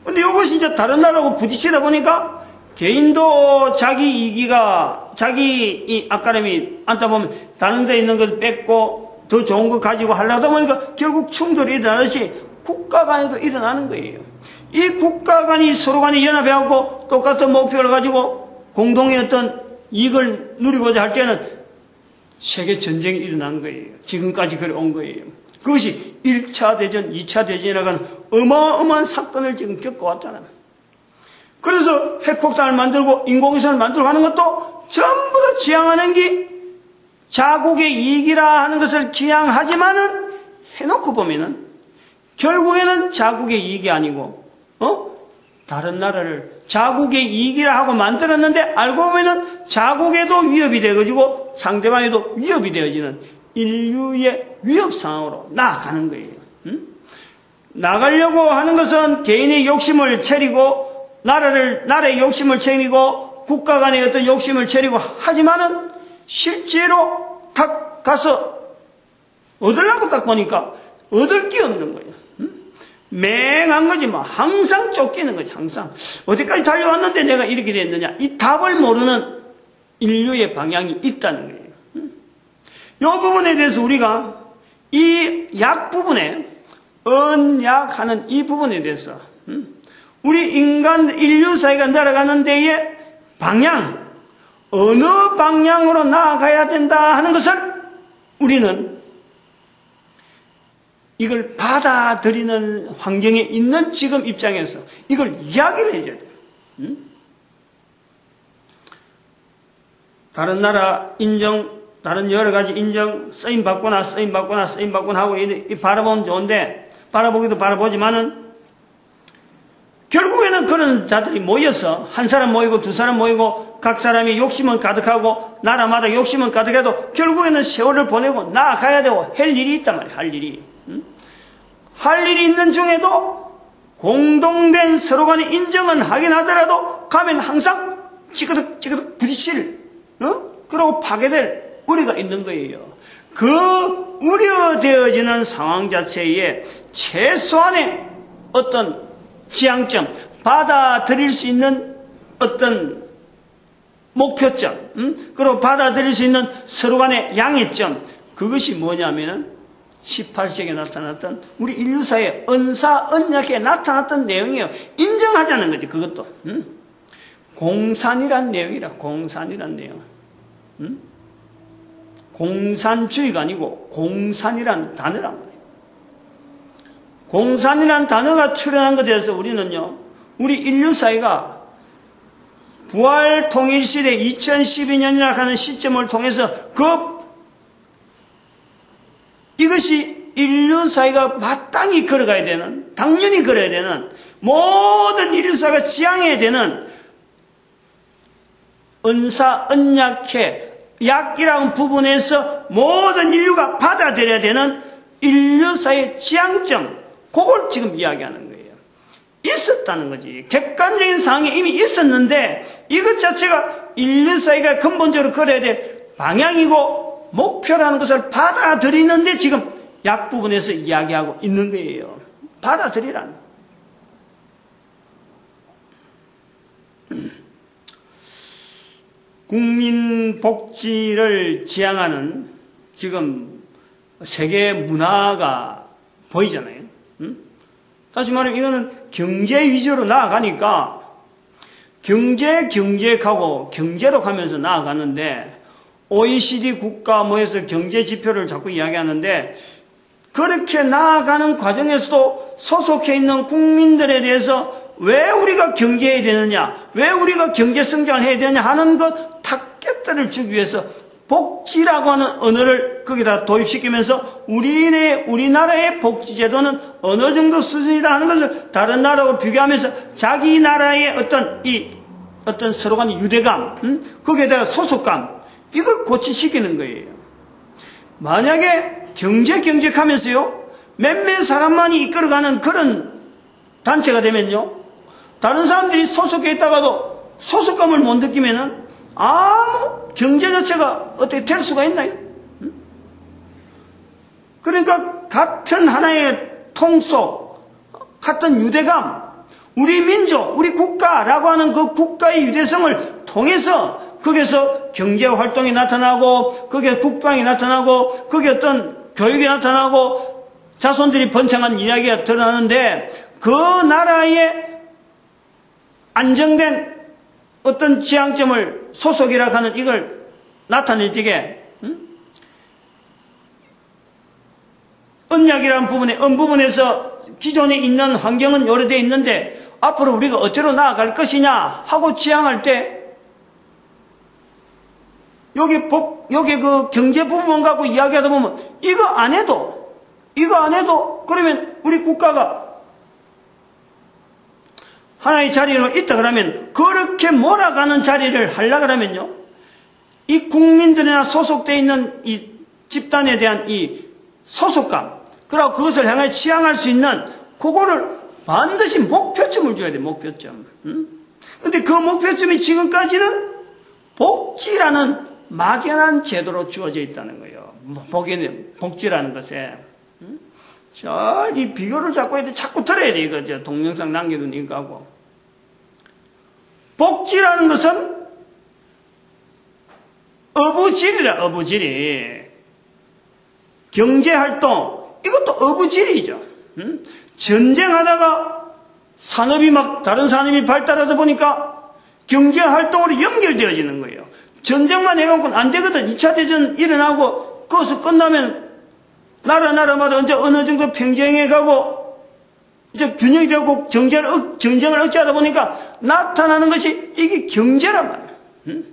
근데 이것이 이제 다른 나라하고 부딪히다 보니까 개인도 자기 이기가, 자기 앞가림이 앉다 보면 다른 데 있는 걸 뺏고 더 좋은 거 가지고 하려다 보니까 결국 충돌이 일어나듯이 국가 간에도 일어나는 거예요. 이 국가 간이 서로 간에 연합해갖고 똑같은 목표를 가지고 공동의 어떤 이익을 누리고자 할 때는 세계 전쟁이 일어난 거예요. 지금까지 그래 온 거예요. 그것이 1차 대전, 2차 대전이라고 하는 어마어마한 사건을 지금 겪어왔잖아요. 그래서 핵폭탄을 만들고 인공위성을 만들고 하는 것도 전부 다 지향하는 게 자국의 이익이라 하는 것을 지향하지만은 해놓고 보면은 결국에는 자국의 이익이 아니고 다른 나라를 자국의 이익이라 하고 만들었는데 알고 보면은 자국에도 위협이 되어지고 상대방에도 위협이 되어지는 인류의 위협 상황으로 나아가는 거예요. 나가려고 하는 것은 개인의 욕심을 차리고 나라의 욕심을 차리고 국가 간의 어떤 욕심을 차리고 하지만은 실제로 딱 가서 얻으려고 딱 보니까 얻을 게 없는 거예요. 맹한 거지 뭐. 항상 쫓기는 거지. 항상 어디까지 달려왔는데 내가 이렇게 됐느냐, 이 답을 모르는 인류의 방향이 있다는 거예요. 이 부분에 대해서 우리가 이 약 부분에 언약하는 이 부분에 대해서 우리 인류 사회가 날아가는 데의 방향, 어느 방향으로 나아가야 된다 하는 것을 우리는 이걸 받아들이는 환경에 있는 지금 입장에서 이걸 이야기를 해줘야 돼요. 다른 나라 인정, 다른 여러 가지 인정, 쓰임 받거나 하고 바라보면 좋은데, 바라보기도 바라보지만은, 결국에는 그런 자들이 모여서, 한 사람 모이고 두 사람 모이고, 각 사람이 욕심은 가득하고, 나라마다 욕심은 가득해도, 결국에는 세월을 보내고 나아가야 되고, 할 일이 있단 말이에요, 할 일이. 할 일이 있는 중에도, 공동된 서로 간의 인정은 하긴 하더라도, 가면 항상 찌그덕 부딪힐, 그리고 파괴될 우려가 있는 거예요. 그 우려되어지는 상황 자체에 최소한의 어떤 지향점, 받아들일 수 있는 어떤 목표점, 그리고 받아들일 수 있는 서로 간의 양해점, 그것이 뭐냐면은 18세기에 나타났던 우리 인류사의 언사언약에 나타났던 내용이에요. 인정하자는 거지, 그것도. 공산이란 내용이라, 공산이란 내용. 공산주의가 아니고 공산이란 단어란 말이에요. 공산이란 단어가 출현한 것에 대해서 우리는요, 우리 인류 사회가 부활 통일시대 2012년이라 하는 시점을 통해서 이것이 인류 사회가 마땅히 걸어가야 되는, 당연히 걸어야 되는, 모든 인류 사회가 지향해야 되는 언사, 언약회, 약이라는 부분에서 모든 인류가 받아들여야 되는 인류사의 지향점, 그걸 지금 이야기하는 거예요. 있었다는 거지. 객관적인 상황이 이미 있었는데 이것 자체가 인류사회가 근본적으로 걸어야 될 방향이고 목표라는 것을 받아들이는데 지금 약 부분에서 이야기하고 있는 거예요. 받아들이라는 거. 국민 복지를 지향하는 지금 세계 문화가 보이잖아요. 다시 말하면 이거는 경제 위주로 나아가니까 경제하고 경제로 가면서 나아가는데 OECD 국가 모여서 경제 지표를 자꾸 이야기하는데 그렇게 나아가는 과정에서도 소속해 있는 국민들에 대해서 왜 우리가 경제해야 되느냐, 왜 우리가 경제 성장을 해야 되느냐 하는 것 탁깨들을 주기 위해서 복지라고 하는 언어를 거기다 도입시키면서 우리나라의 복지제도는 어느 정도 수준이다 하는 것을 다른 나라하고 비교하면서 자기 나라의 어떤 서로 간의 유대감, 거기에다가 소속감, 이걸 고치시키는 거예요. 만약에 경제하면서요, 몇몇 사람만이 이끌어가는 그런 단체가 되면요, 다른 사람들이 소속해 있다가도 소속감을 못 느끼면은 아무 경제 자체가 어떻게 될 수가 있나요? 그러니까 같은 하나의 통속, 같은 유대감, 우리 민족, 우리 국가라고 하는 그 국가의 유대성을 통해서 거기에서 경제 활동이 나타나고 거기에 국방이 나타나고 거기에 어떤 교육이 나타나고 자손들이 번창한 이야기가 드러나는데 그 나라의 안정된 어떤 지향점을 소속이라고 하는 이걸 나타낼 적에 언약이라는 부분에 부분에서 기존에 있는 환경은 요래되어 있는데 앞으로 우리가 어디로 나아갈 것이냐 하고 지향할 때 여기 그 경제 부분 갖고 이야기하다 보면 이거 안 해도 그러면 우리 국가가 하나의 자리로 있다 그러면 그렇게 몰아가는 자리를 하려고 하면요, 이 국민들이나 소속되어 있는 이 집단에 대한 이 소속감, 그리고 그것을 향해 지향할 수 있는 그거를 반드시 목표점을 줘야 돼. 목표점. 근데 그 목표점이 지금까지는 복지라는 막연한 제도로 주어져 있다는 거예요. 복지라는 것에. 이 비교를 자꾸 해야 돼. 자꾸 들어야 돼. 이거 동영상 남겨둔 이거하고. 복지라는 것은 어부질이라, 어부질이. 경제활동, 이것도 어부질이죠. 전쟁하다가 산업이 다른 산업이 발달하다 보니까 경제활동으로 연결되어지는 거예요. 전쟁만 해갖고는 안 되거든. 2차 대전 일어나고 거기서 끝나면 나라마다 언제 어느 정도 평정해가고 이제 균형이 되고 정쟁을 억제하다 보니까 나타나는 것이 이게 경제란 말이야. 응?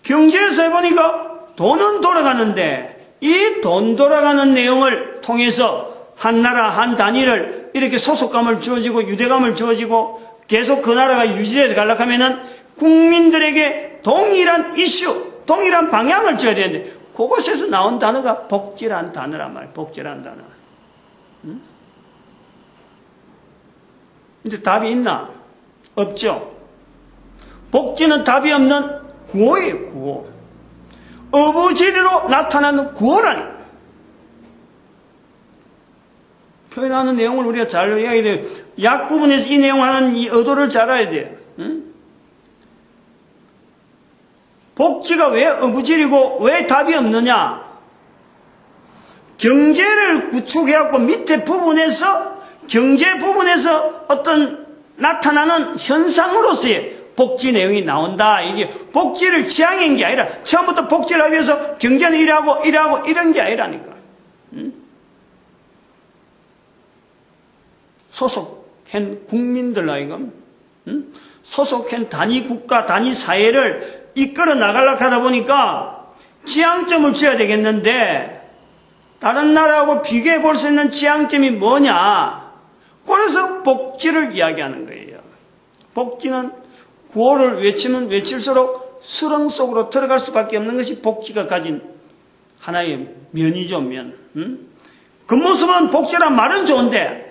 경제에서 해보니까 돈은 돌아가는데 이 돈 돌아가는 내용을 통해서 한 나라 한 단위를 이렇게 소속감을 주어지고 유대감을 주어지고 계속 그 나라가 유지되어 가려고 하면은 국민들에게 동일한 이슈, 동일한 방향을 줘야 되는데 그곳에서 나온 단어가 복지란 단어란 말이에요. 복지란 단어. 응? 이제 답이 있나? 없죠. 복지는 답이 없는 구호예요. 구호. 어부지리로 나타나는 구호라니까. 표현하는 내용을 우리가 잘 이해해야 돼요. 약 부분에서 이 내용하는 이 의도를 잘 알아야 돼요. 응? 복지가 왜 어부지리고 왜 답이 없느냐? 경제를 구축해갖고 밑에 부분에서 경제 부분에서 어떤 나타나는 현상으로서의 복지 내용이 나온다. 이게 복지를 지향한 게 아니라 처음부터 복지를 하기 위해서 경제는 이러고 이런 게 아니라니까. 응? 소속한 국민들 아이금, 응? 소속한 단위 국가, 단위 사회를 이끌어 나가려고 하다 보니까 지향점을 줘야 되겠는데 다른 나라하고 비교해 볼 수 있는 지향점이 뭐냐? 그래서 복지를 이야기하는 거예요. 복지는 구호를 외치면 외칠수록 수렁 속으로 들어갈 수밖에 없는 것이 복지가 가진 하나의 면이죠, 면. 응? 그 모습은 복지란 말은 좋은데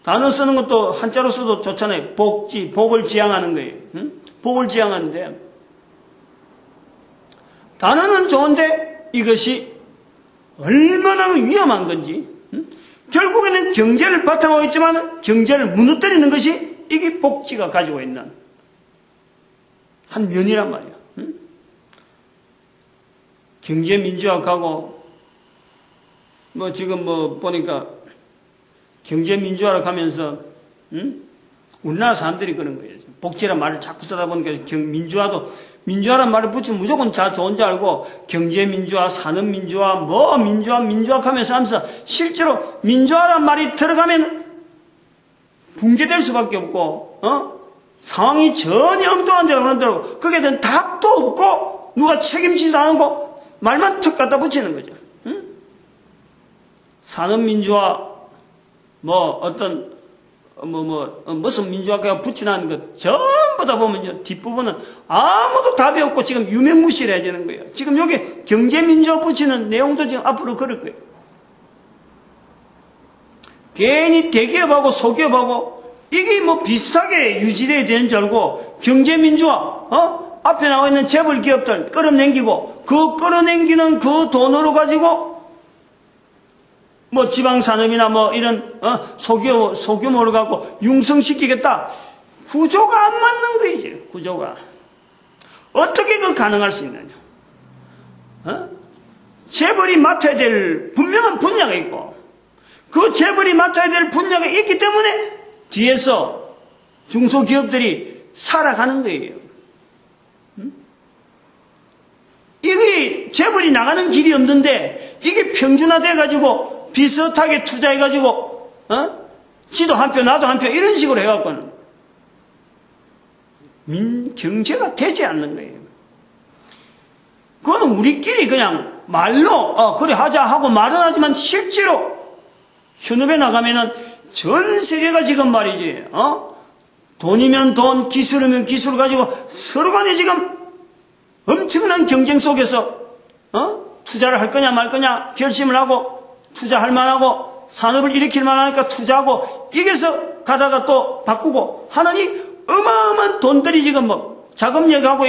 단어 쓰는 것도 한자로 써도 좋잖아요. 복지, 복을 지향하는 거예요. 응? 복을 지향하는데 단어는 좋은데 이것이 얼마나 위험한 건지, 응? 결국에는 경제를 바탕하고 있지만 경제를 무너뜨리는 것이 이게 복지가 가지고 있는 한 면이란 말이야. 응? 경제민주화하고 뭐 지금 뭐 보니까 경제민주화를 가면서 응? 우리나라 사람들이 그런 거예요. 복지란 말을 자꾸 쓰다 보니까 민주화란 말을 붙이면 무조건 다 좋은 줄 알고 경제민주화, 산업민주화, 뭐 민주화 하면서 실제로 민주화란 말이 들어가면 붕괴될 수밖에 없고 상황이 전혀 엉뚱한 데로 그런다고 거기에 대한 답도 없고 누가 책임지지도 않고 말만 툭 갖다 붙이는 거죠. 응? 산업민주화 무슨 민주화가 붙여놨는 것 전부 다 보면요 뒷부분은 아무도 답이 없고 지금 유명무실해야 되는 거예요. 지금 여기 경제민주화 붙이는 내용도 지금 앞으로 그럴 거예요. 괜히 대기업하고 소기업하고 이게 뭐 비슷하게 유지돼야 되는 줄 알고 경제민주화 앞에 나와 있는 재벌 기업들 끌어당기고 그 끌어당기는 그 돈으로 가지고 뭐 지방산업이나 뭐 이런 소규모로 갖고 융성시키겠다. 구조가 안 맞는 거예요. 구조가 어떻게 그 가능할 수 있느냐? 재벌이 맡아야 될 분명한 분야가 있고 그 재벌이 맡아야 될 분야가 있기 때문에 뒤에서 중소기업들이 살아가는 거예요. 이게 재벌이 나가는 길이 없는데 이게 평준화돼 가지고 비슷하게 투자해가지고, 지도 한 표, 나도 한 표, 이런 식으로 해갖고는, 경제가 되지 않는 거예요. 그거는 우리끼리 그냥 말로, 그래 하자 하고 말은 하지만 실제로 현업에 나가면은 전 세계가 지금 말이지, 돈이면 돈, 기술이면 기술을 가지고 서로 간에 지금 엄청난 경쟁 속에서, 투자를 할 거냐 말 거냐 결심을 하고, 투자할 만하고 산업을 일으킬 만하니까 투자하고 이게서 가다가 또 바꾸고 하는 이 어마어마한 돈들이 지금 뭐 자금력하고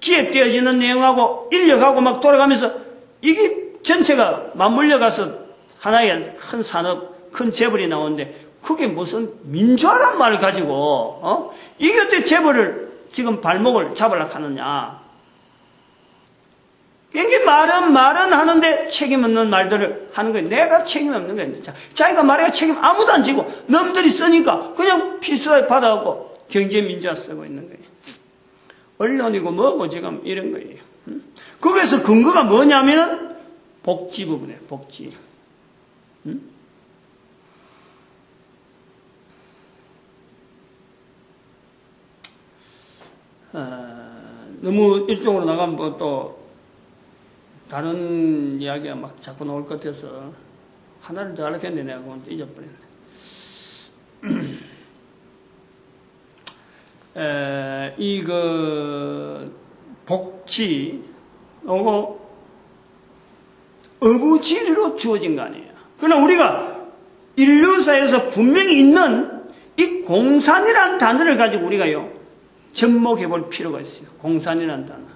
기획되어지는 내용하고 인력하고 막 돌아가면서 이게 전체가 맞물려 가서 하나의 큰 산업, 큰 재벌이 나오는데 그게 무슨 민주화란 말을 가지고 이게 어떻게 재벌을 지금 발목을 잡으려고 하느냐. 이게 말은 하는데 책임 없는 말들을 하는 거예요. 내가 책임 없는 거예요. 자기가 말해야 책임 아무도 안 지고 놈들이 쓰니까 그냥 피스라에 받아갖고 경제민주화 쓰고 있는 거예요. 언론이고 뭐고 지금 이런 거예요. 거기에서 근거가 뭐냐면은 복지 부분이에요. 복지. 너무 일종으로 나가면 뭐 또 다른 이야기가 막 자꾸 나올 것 같아서 하나를 더 하려겠네. 내가 그건 또 잊어버렸네. 복지, 의무지리로 주어진 거 아니에요. 그러나 우리가 인류사에서 분명히 있는 이 공산이라는 단어를 가지고 우리가요, 접목해 볼 필요가 있어요. 공산이라는 단어.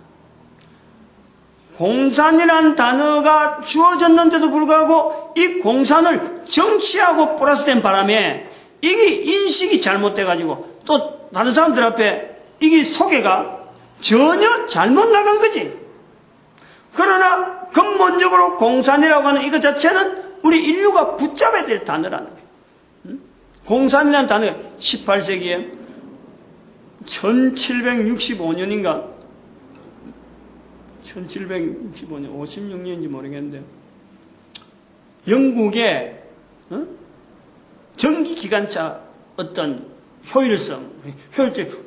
공산이라는 단어가 주어졌는데도 불구하고 이 공산을 정치하고 플러스된 바람에 이게 인식이 잘못돼가지고 또 다른 사람들 앞에 이게 소개가 전혀 잘못 나간 거지. 그러나 근본적으로 공산이라고 하는 이것 자체는 우리 인류가 붙잡아야 될 단어라는 거예요. 공산이라는 단어가 18세기에 1765년인가 1765년 56년인지 모르겠는데 영국의 전기기관차 어떤 효율성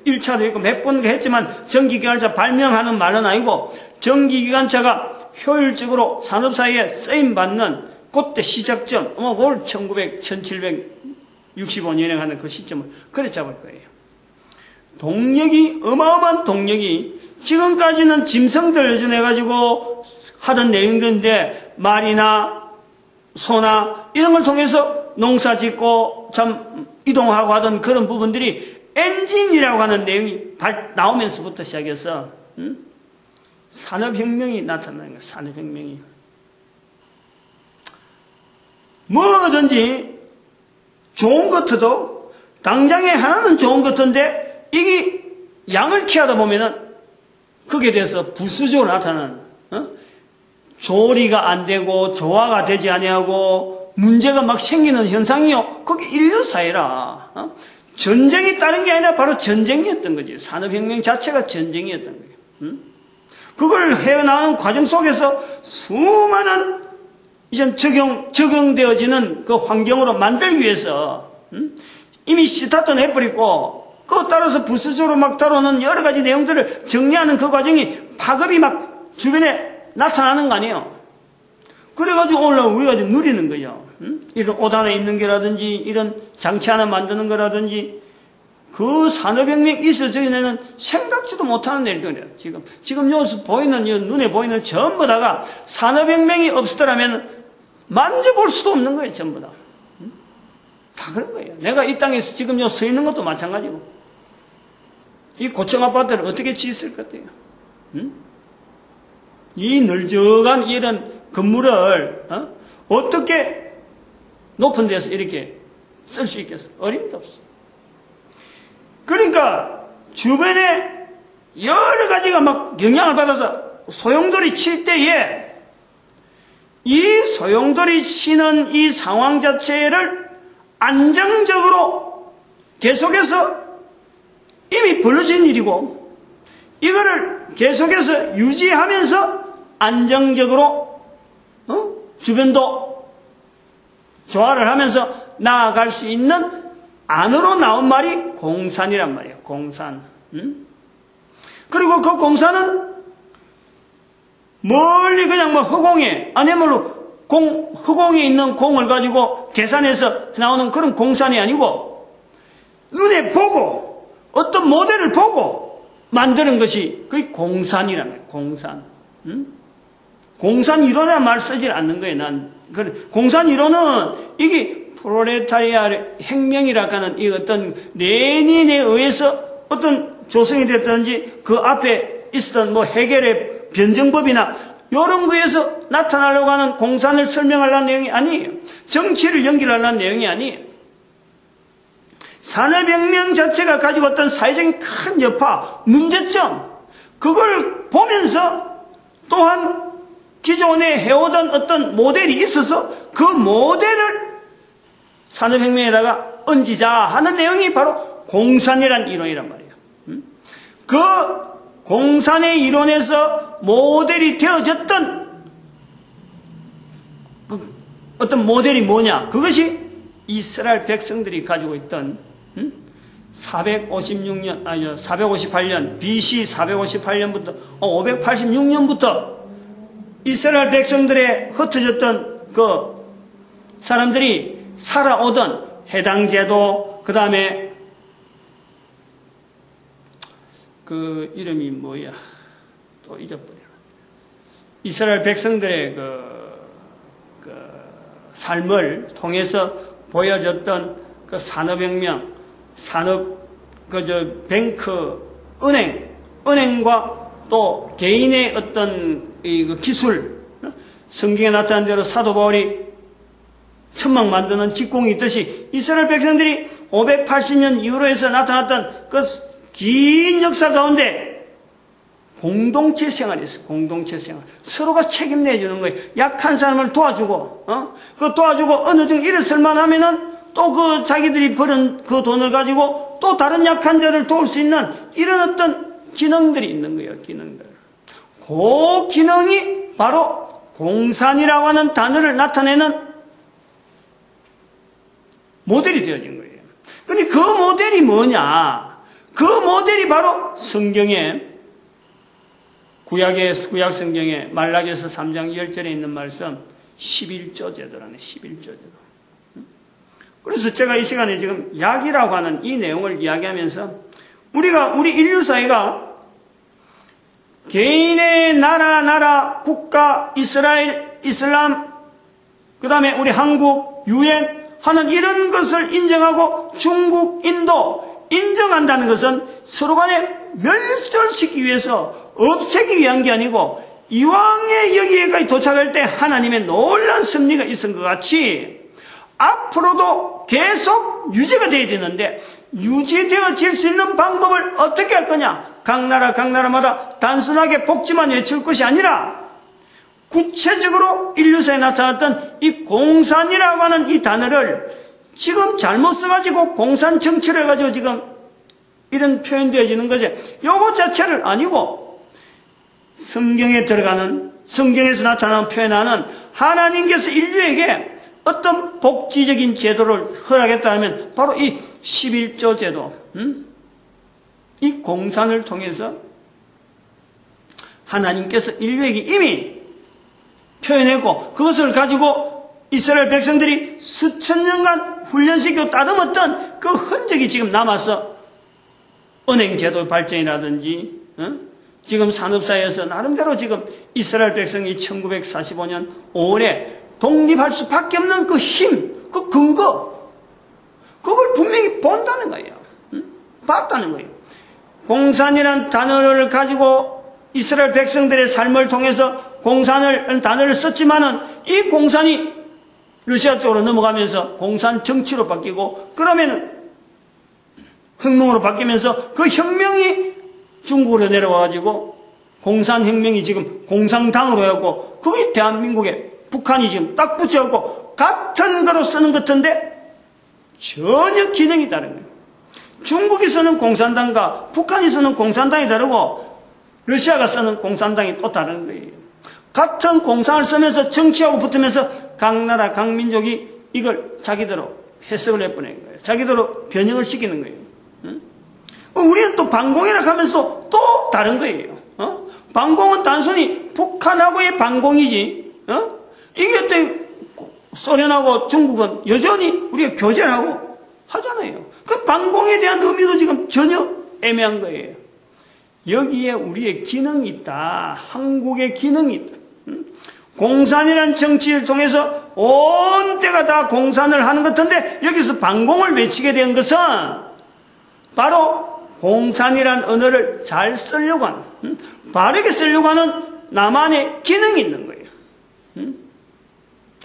1차도 있고 몇 번 했지만 전기기관차 발명하는 말은 아니고 전기기관차가 효율적으로 산업사회에 쓰임받는 그때 시작점 그걸 1765년에 하는 그 시점을 그래 잡을 거예요. 동력이 어마어마한 동력이 지금까지는 짐승들 의존해가지고 하던 내용들인데 말이나 소나 이런 걸 통해서 농사 짓고 참 이동하고 하던 그런 부분들이 엔진이라고 하는 내용이 나오면서부터 시작해서 산업혁명이 나타나는 거예요. 산업혁명이. 뭐든지 좋은 것도 당장에 하나는 좋은 것인데 이게 양을 키우다 보면은 거기에 대해서 부수적으로 나타나는 조리가 안 되고 조화가 되지 아니하고 문제가 막 생기는 현상이요. 그게 인류 사회라. 전쟁이 다른 게 아니라 바로 전쟁이었던 거지. 산업혁명 자체가 전쟁이었던 거예요. 그걸 헤어나가는 과정 속에서 수많은 이제 적용되어지는 그 환경으로 만들기 위해서 이미 스타트는 해버리고 그거 따라서 부수적으로 막 다루는 여러 가지 내용들을 정리하는 그 과정이 파급이 막 주변에 나타나는 거 아니에요. 그래가지고 오늘 우리가 좀 누리는 거죠. 이런 옷 하나 입는 게라든지 이런 장치 하나 만드는 거라든지 그 산업혁명이 있어지기에는 생각지도 못하는 내용이에요. 지금 여기서 보이는 눈에 보이는 전부 다가 산업혁명이 없었더라면 만져볼 수도 없는 거예요. 전부 다. 다 그런 거예요. 내가 이 땅에서 지금 요 서 있는 것도 마찬가지고 이 고층 아파트를 어떻게 지었을 것 같아요? 이 널쩍한 이런 건물을 어떻게 높은 데서 이렇게 쓸 수 있겠어? 어림도 없어. 그러니까 주변에 여러 가지가 막 영향을 받아서 소용돌이 칠 때에 이 소용돌이 치는 이 상황 자체를 안정적으로 계속해서 이미 벌어진 일이고 이거를 계속해서 유지하면서 안정적으로 주변도 조화를 하면서 나아갈 수 있는 안으로 나온 말이 공산이란 말이에요. 공산. 그리고 그 공산은 멀리 그냥 뭐 허공에 아니면 허공에 있는 공을 가지고 계산해서 나오는 그런 공산이 아니고 눈에 보고 어떤 모델을 보고 만드는 것이 그게 공산이란 말이에요. 공산. 공산 이론이라는 말 쓰지 않는 거예요. 난 공산 이론은 이게 프롤레타리아 혁명이라고 하는 이 어떤 레닌에 의해서 어떤 조성이 됐든지 그 앞에 있었던 뭐 해겔의 변정법이나 이런 거에서 나타나려고 하는 공산을 설명하려는 내용이 아니에요. 정치를 연결하려는 내용이 아니에요. 산업혁명 자체가 가지고 어떤 사회적인 큰 여파, 문제점, 그걸 보면서 또한 기존에 해오던 어떤 모델이 있어서 그 모델을 산업혁명에다가 얹자 하는 내용이 바로 공산이라는 이론이란 말이에요. 그 공산의 이론에서 모델이 되어졌던 어떤 모델이 뭐냐? 그것이 이스라엘 백성들이 가지고 있던 458년 BC 458년부터 586년부터 이스라엘 백성들의 흩어졌던 그 사람들이 살아오던 해당 제도, 그 다음에 그 이름이 뭐야? 또 잊어버려. 이스라엘 백성들의 그 삶을 통해서 보여졌던 그 산업혁명, 뱅크, 은행과 또 개인의 어떤 그 기술, 성경에 나타난 대로 사도 바울이 천막 만드는 직공이 있듯이 이스라엘 백성들이 580년 이후로 해서 나타났던 그 긴 역사 가운데 공동체 생활이 있어요. 공동체 생활. 서로가 책임내주는 거예요. 약한 사람을 도와주고, 그 도와주고 어느 정도 일어설만 하면은 또 그 자기들이 버는 그 돈을 가지고 또 다른 약한 자를 도울 수 있는 이런 어떤 기능들이 있는 거예요. 기능들. 그 기능이 바로 공산이라고 하는 단어를 나타내는 모델이 되어진 거예요. 근데 그 모델이 뭐냐? 그 모델이 바로 성경에 구약 성경에 말라기서 3장 10절에 있는 말씀 11조 제도라네. 11조 제도. 그래서 제가 이 시간에 지금 약이라고 하는 이 내용을 이야기하면서 우리 인류 사회가 개인의 나라, 국가, 이스라엘, 이슬람, 그 다음에 우리 한국, 유엔 하는 이런 것을 인정하고 중국, 인도 인정한다는 것은 서로 간에 멸절시키기 위해서 없애기 위한 게 아니고 이왕에 여기에까지 도착할 때 하나님의 놀라운 섭리가 있은 것 같이 앞으로도 계속 유지가 되어야 되는데 유지되어질 수 있는 방법을 어떻게 할 거냐? 각 나라마다 단순하게 복지만 외칠 것이 아니라 구체적으로 인류사에 나타났던 이 공산이라고 하는 이 단어를 지금 잘못 써가지고 공산 정치를 해가지고 지금 이런 표현되어지는 거죠. 요거 자체를 아니고 성경에 들어가는, 성경에서 나타나는 표현하는 하나님께서 인류에게 어떤 복지적인 제도를 허락했다면 바로 이 11조 제도, 이 공산을 통해서 하나님께서 인류에게 이미 표현했고 그것을 가지고 이스라엘 백성들이 수천 년간 훈련시키고 따듬었던 그 흔적이 지금 남아서 은행제도 발전이라든지 지금 산업사회에서 나름대로 지금 이스라엘 백성이 1945년 5월에 독립할 수밖에 없는 그 힘, 그 근거, 그걸 분명히 본다는 거예요. 봤다는 거예요. 공산이라는 단어를 가지고 이스라엘 백성들의 삶을 통해서 공산을 단어를 썼지만은 이 공산이 러시아 쪽으로 넘어가면서 공산 정치로 바뀌고 그러면 혁명으로 바뀌면서 그 혁명이 중국으로 내려와가지고 공산혁명이 지금 공산당으로 해갖고 그게 대한민국에 북한이 지금 딱 붙여갖고 같은 거로 쓰는 것 같은데 전혀 기능이 다른 거예요. 중국이 쓰는 공산당과 북한이 쓰는 공산당이 다르고 러시아가 쓰는 공산당이 또 다른 거예요. 같은 공산을 쓰면서 정치하고 붙으면서 각 나라, 각 민족이 이걸 자기대로 해석을 해보낸 거예요. 자기대로 변형을 시키는 거예요. 우리는 또 반공이라고 하면서 또 다른 거예요. 반공은 단순히 북한하고의 반공이지. 이게 또 소련하고 중국은 여전히 우리가 교제를 하고 하잖아요. 그 반공에 대한 의미도 지금 전혀 애매한 거예요. 여기에 우리의 기능이 있다. 한국의 기능이 있다. 공산이라는 정치를 통해서 온 때가 다 공산을 하는 것 같은데 여기서 반공을 외치게 된 것은 바로 공산이라는 언어를 잘 쓰려고 하는, 바르게 쓰려고 하는 나만의 기능이 있는 거예요.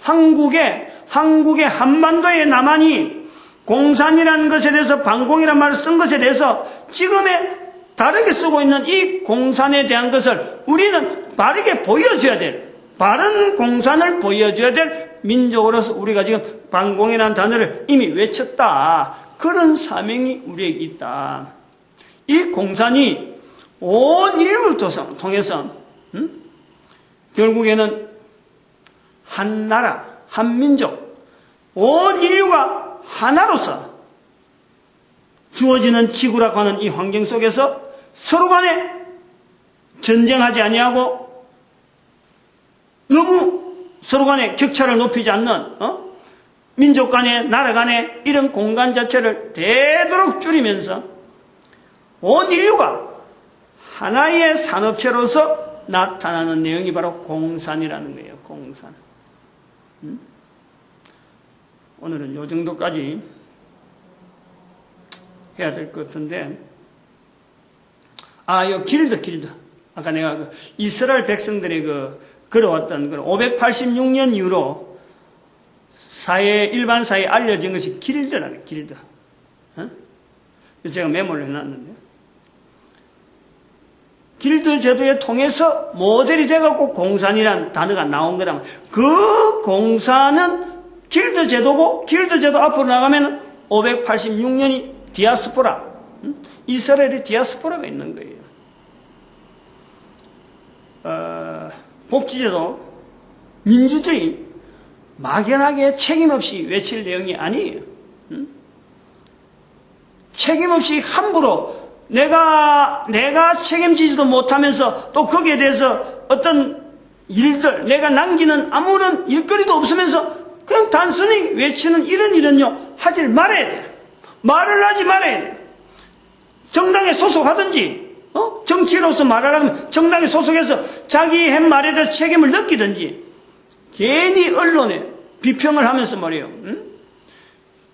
한국의 한반도의 남한이 공산이라는 것에 대해서 반공이라는 말을 쓴 것에 대해서 지금의 다르게 쓰고 있는 이 공산에 대한 것을 우리는 바르게 보여줘야 될, 바른 공산을 보여줘야 될 민족으로서 우리가 지금 반공이라는 단어를 이미 외쳤다. 그런 사명이 우리에게 있다. 이 공산이 온 인류를 통해서 결국에는 한 나라, 한 민족, 온 인류가 하나로서 주어지는 지구라고 하는 이 환경 속에서 서로 간에 전쟁하지 아니하고 너무 서로 간에 격차를 높이지 않는 민족 간에 나라 간에 이런 공간 자체를 되도록 줄이면서 온 인류가 하나의 산업체로서 나타나는 내용이 바로 공산이라는 거예요. 공산. 오늘은 요 정도까지 해야 될 것 같은데, 요 길드. 아까 내가 이스라엘 백성들의 걸어왔던 586년 이후로 일반 사회에 알려진 것이 길드라는 길드. 제가 메모를 해놨는데, 길드 제도에 통해서 모델이 돼갖고 공산이라는 단어가 나온 거라면, 그 공산은 길드 제도고, 길드 제도 앞으로 나가면 586년이 디아스포라, 이스라엘의 디아스포라가 있는 거예요. 복지제도, 민주주의, 막연하게 책임없이 외칠 내용이 아니에요. 책임없이 함부로 내가 책임지지도 못하면서 또 거기에 대해서 어떤 일들, 내가 남기는 아무런 일거리도 없으면서 그냥 단순히 외치는 이런요 하지 말아야 돼요. 말을 하지 말아야 돼요. 정당에 소속하든지 정치로서 말하려면 정당에 소속해서 자기 한 말에 대해서 책임을 느끼든지, 괜히 언론에 비평을 하면서 말이에요.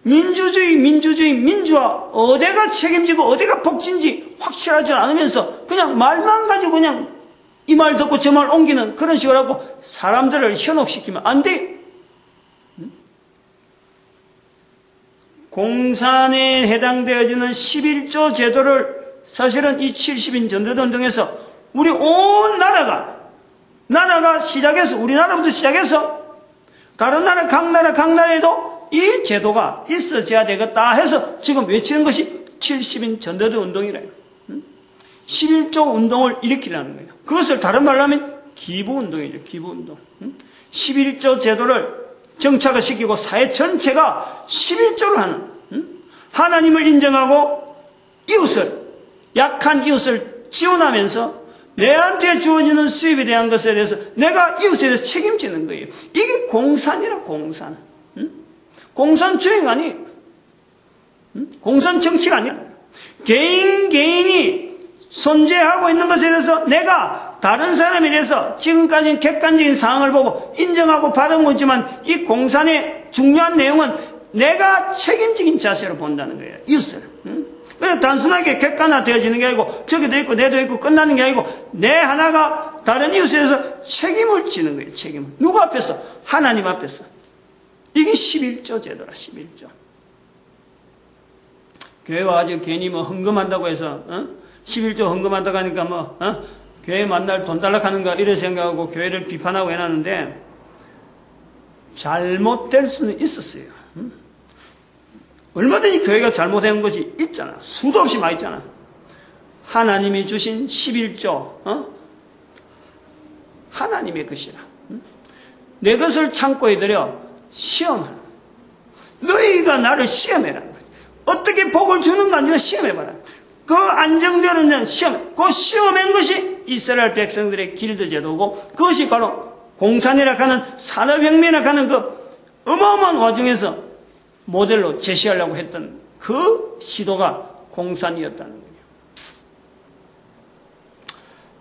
민주화 어디가 책임지고 어디가 복지인지 확실하지 않으면서 그냥 말만 가지고 그냥 이 말 듣고 저 말 옮기는 그런 식으로 하고 사람들을 현혹시키면 안 돼요. 공산에 해당되어지는 11조 제도를 사실은 이 70인 전도운동에서 우리 온 나라가 시작해서, 우리나라부터 시작해서 다른 나라 각 나라에도 이 제도가 있어져야 되겠다 해서 지금 외치는 것이 70인 전도대 운동이래요. 11조 운동을 일으키라는 거예요. 그것을 다른 말로 하면 기부운동이죠. 기부운동. 11조 제도를 정착을 시키고 사회 전체가 11조를 하는, 하나님을 인정하고 약한 이웃을 지원하면서 내한테 주어지는 수입에 대한 것에 대해서 내가 이웃에 대해서 책임지는 거예요. 이게 공산이라, 공산. 공산 주행 아니에요. 공산 정치가 아니에요. 개인이 존재하고 있는 것에 대해서 내가 다른 사람에 대해서 지금까지는 객관적인 상황을 보고 인정하고 받은 거지만, 이 공산의 중요한 내용은 내가 책임적인 자세로 본다는 거예요. 이웃을. 그래서 단순하게 객관화되어지는 게 아니고 저기도 있고 내도 있고 끝나는 게 아니고 내 하나가 다른 이웃에 대해서 책임을 지는 거예요. 책임을. 누구 앞에서? 하나님 앞에서. 이게 11조 제도라. 11조. 교회 와가지고 괜히 헌금한다고 해서 11조 헌금한다고 하니까 교회 만날 돈 달라고 하는가 이런 생각하고 교회를 비판하고 해놨는데, 잘못될 수는 있었어요. 얼마든지 교회가 잘못한 것이 있잖아. 수도 없이 많이 있잖아. 하나님이 주신 11조, 하나님의 것이라. 내 것을 창고에 들여 시험하라. 너희가 나를 시험해라. 어떻게 복을 주는가 네가 시험해봐라. 그 안정되는 시험, 그 시험한 것이 이스라엘 백성들의 길드 제도고, 그것이 바로 공산이라 하는 산업혁명이라 하는 그 어마어마한 와중에서 모델로 제시하려고 했던 그 시도가 공산이었다는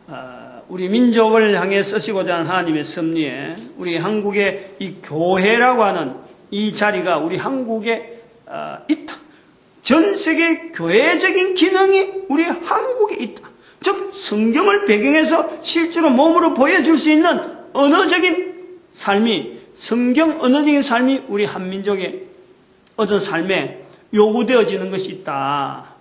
거예요. 우리 민족을 향해 쓰시고자 하는 하나님의 섭리에 우리 한국의 이 교회라고 하는 이 자리가 우리 한국에 있다. 전 세계 교회적인 기능이 우리 한국에 있다. 즉 성경을 배경해서 실제로 몸으로 보여줄 수 있는 언어적인 삶이, 성경 언어적인 삶이 우리 한민족의 어떤 삶에 요구되어지는 것이 있다.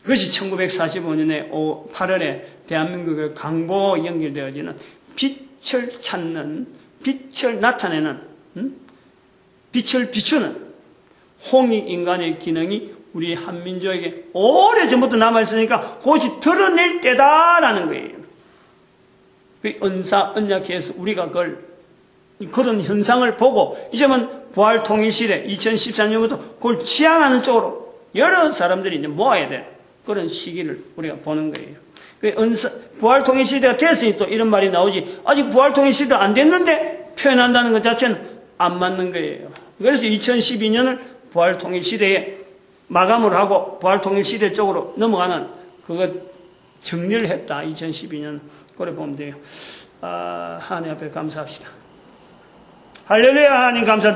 그것이 1945년에 8월에 대한민국의 강보 연결되어지는 빛을 찾는, 빛을 나타내는, 빛을 비추는 홍익인간의 기능이 우리 한민족에게 오래전부터 남아있으니까 그것이 드러낼 때다라는 거예요. 그 은사, 언약회에서 우리가 그런 현상을 보고 이제는 부활통일시대 2014년부터 그걸 지향하는 쪽으로 여러 사람들이 이제 모아야 돼. 그런 시기를 우리가 보는 거예요. 부활통일시대가 됐으니 또 이런 말이 나오지. 아직 부활통일시대가 안 됐는데 표현한다는 것 자체는 안 맞는 거예요. 그래서 2012년을 부활통일시대에 마감을 하고 부활통일시대 쪽으로 넘어가는 그것 정리를 했다. 2012년. 그래 보면 돼요. 하나님 앞에 감사합시다. 할렐루야. 하나님 감사드립니다.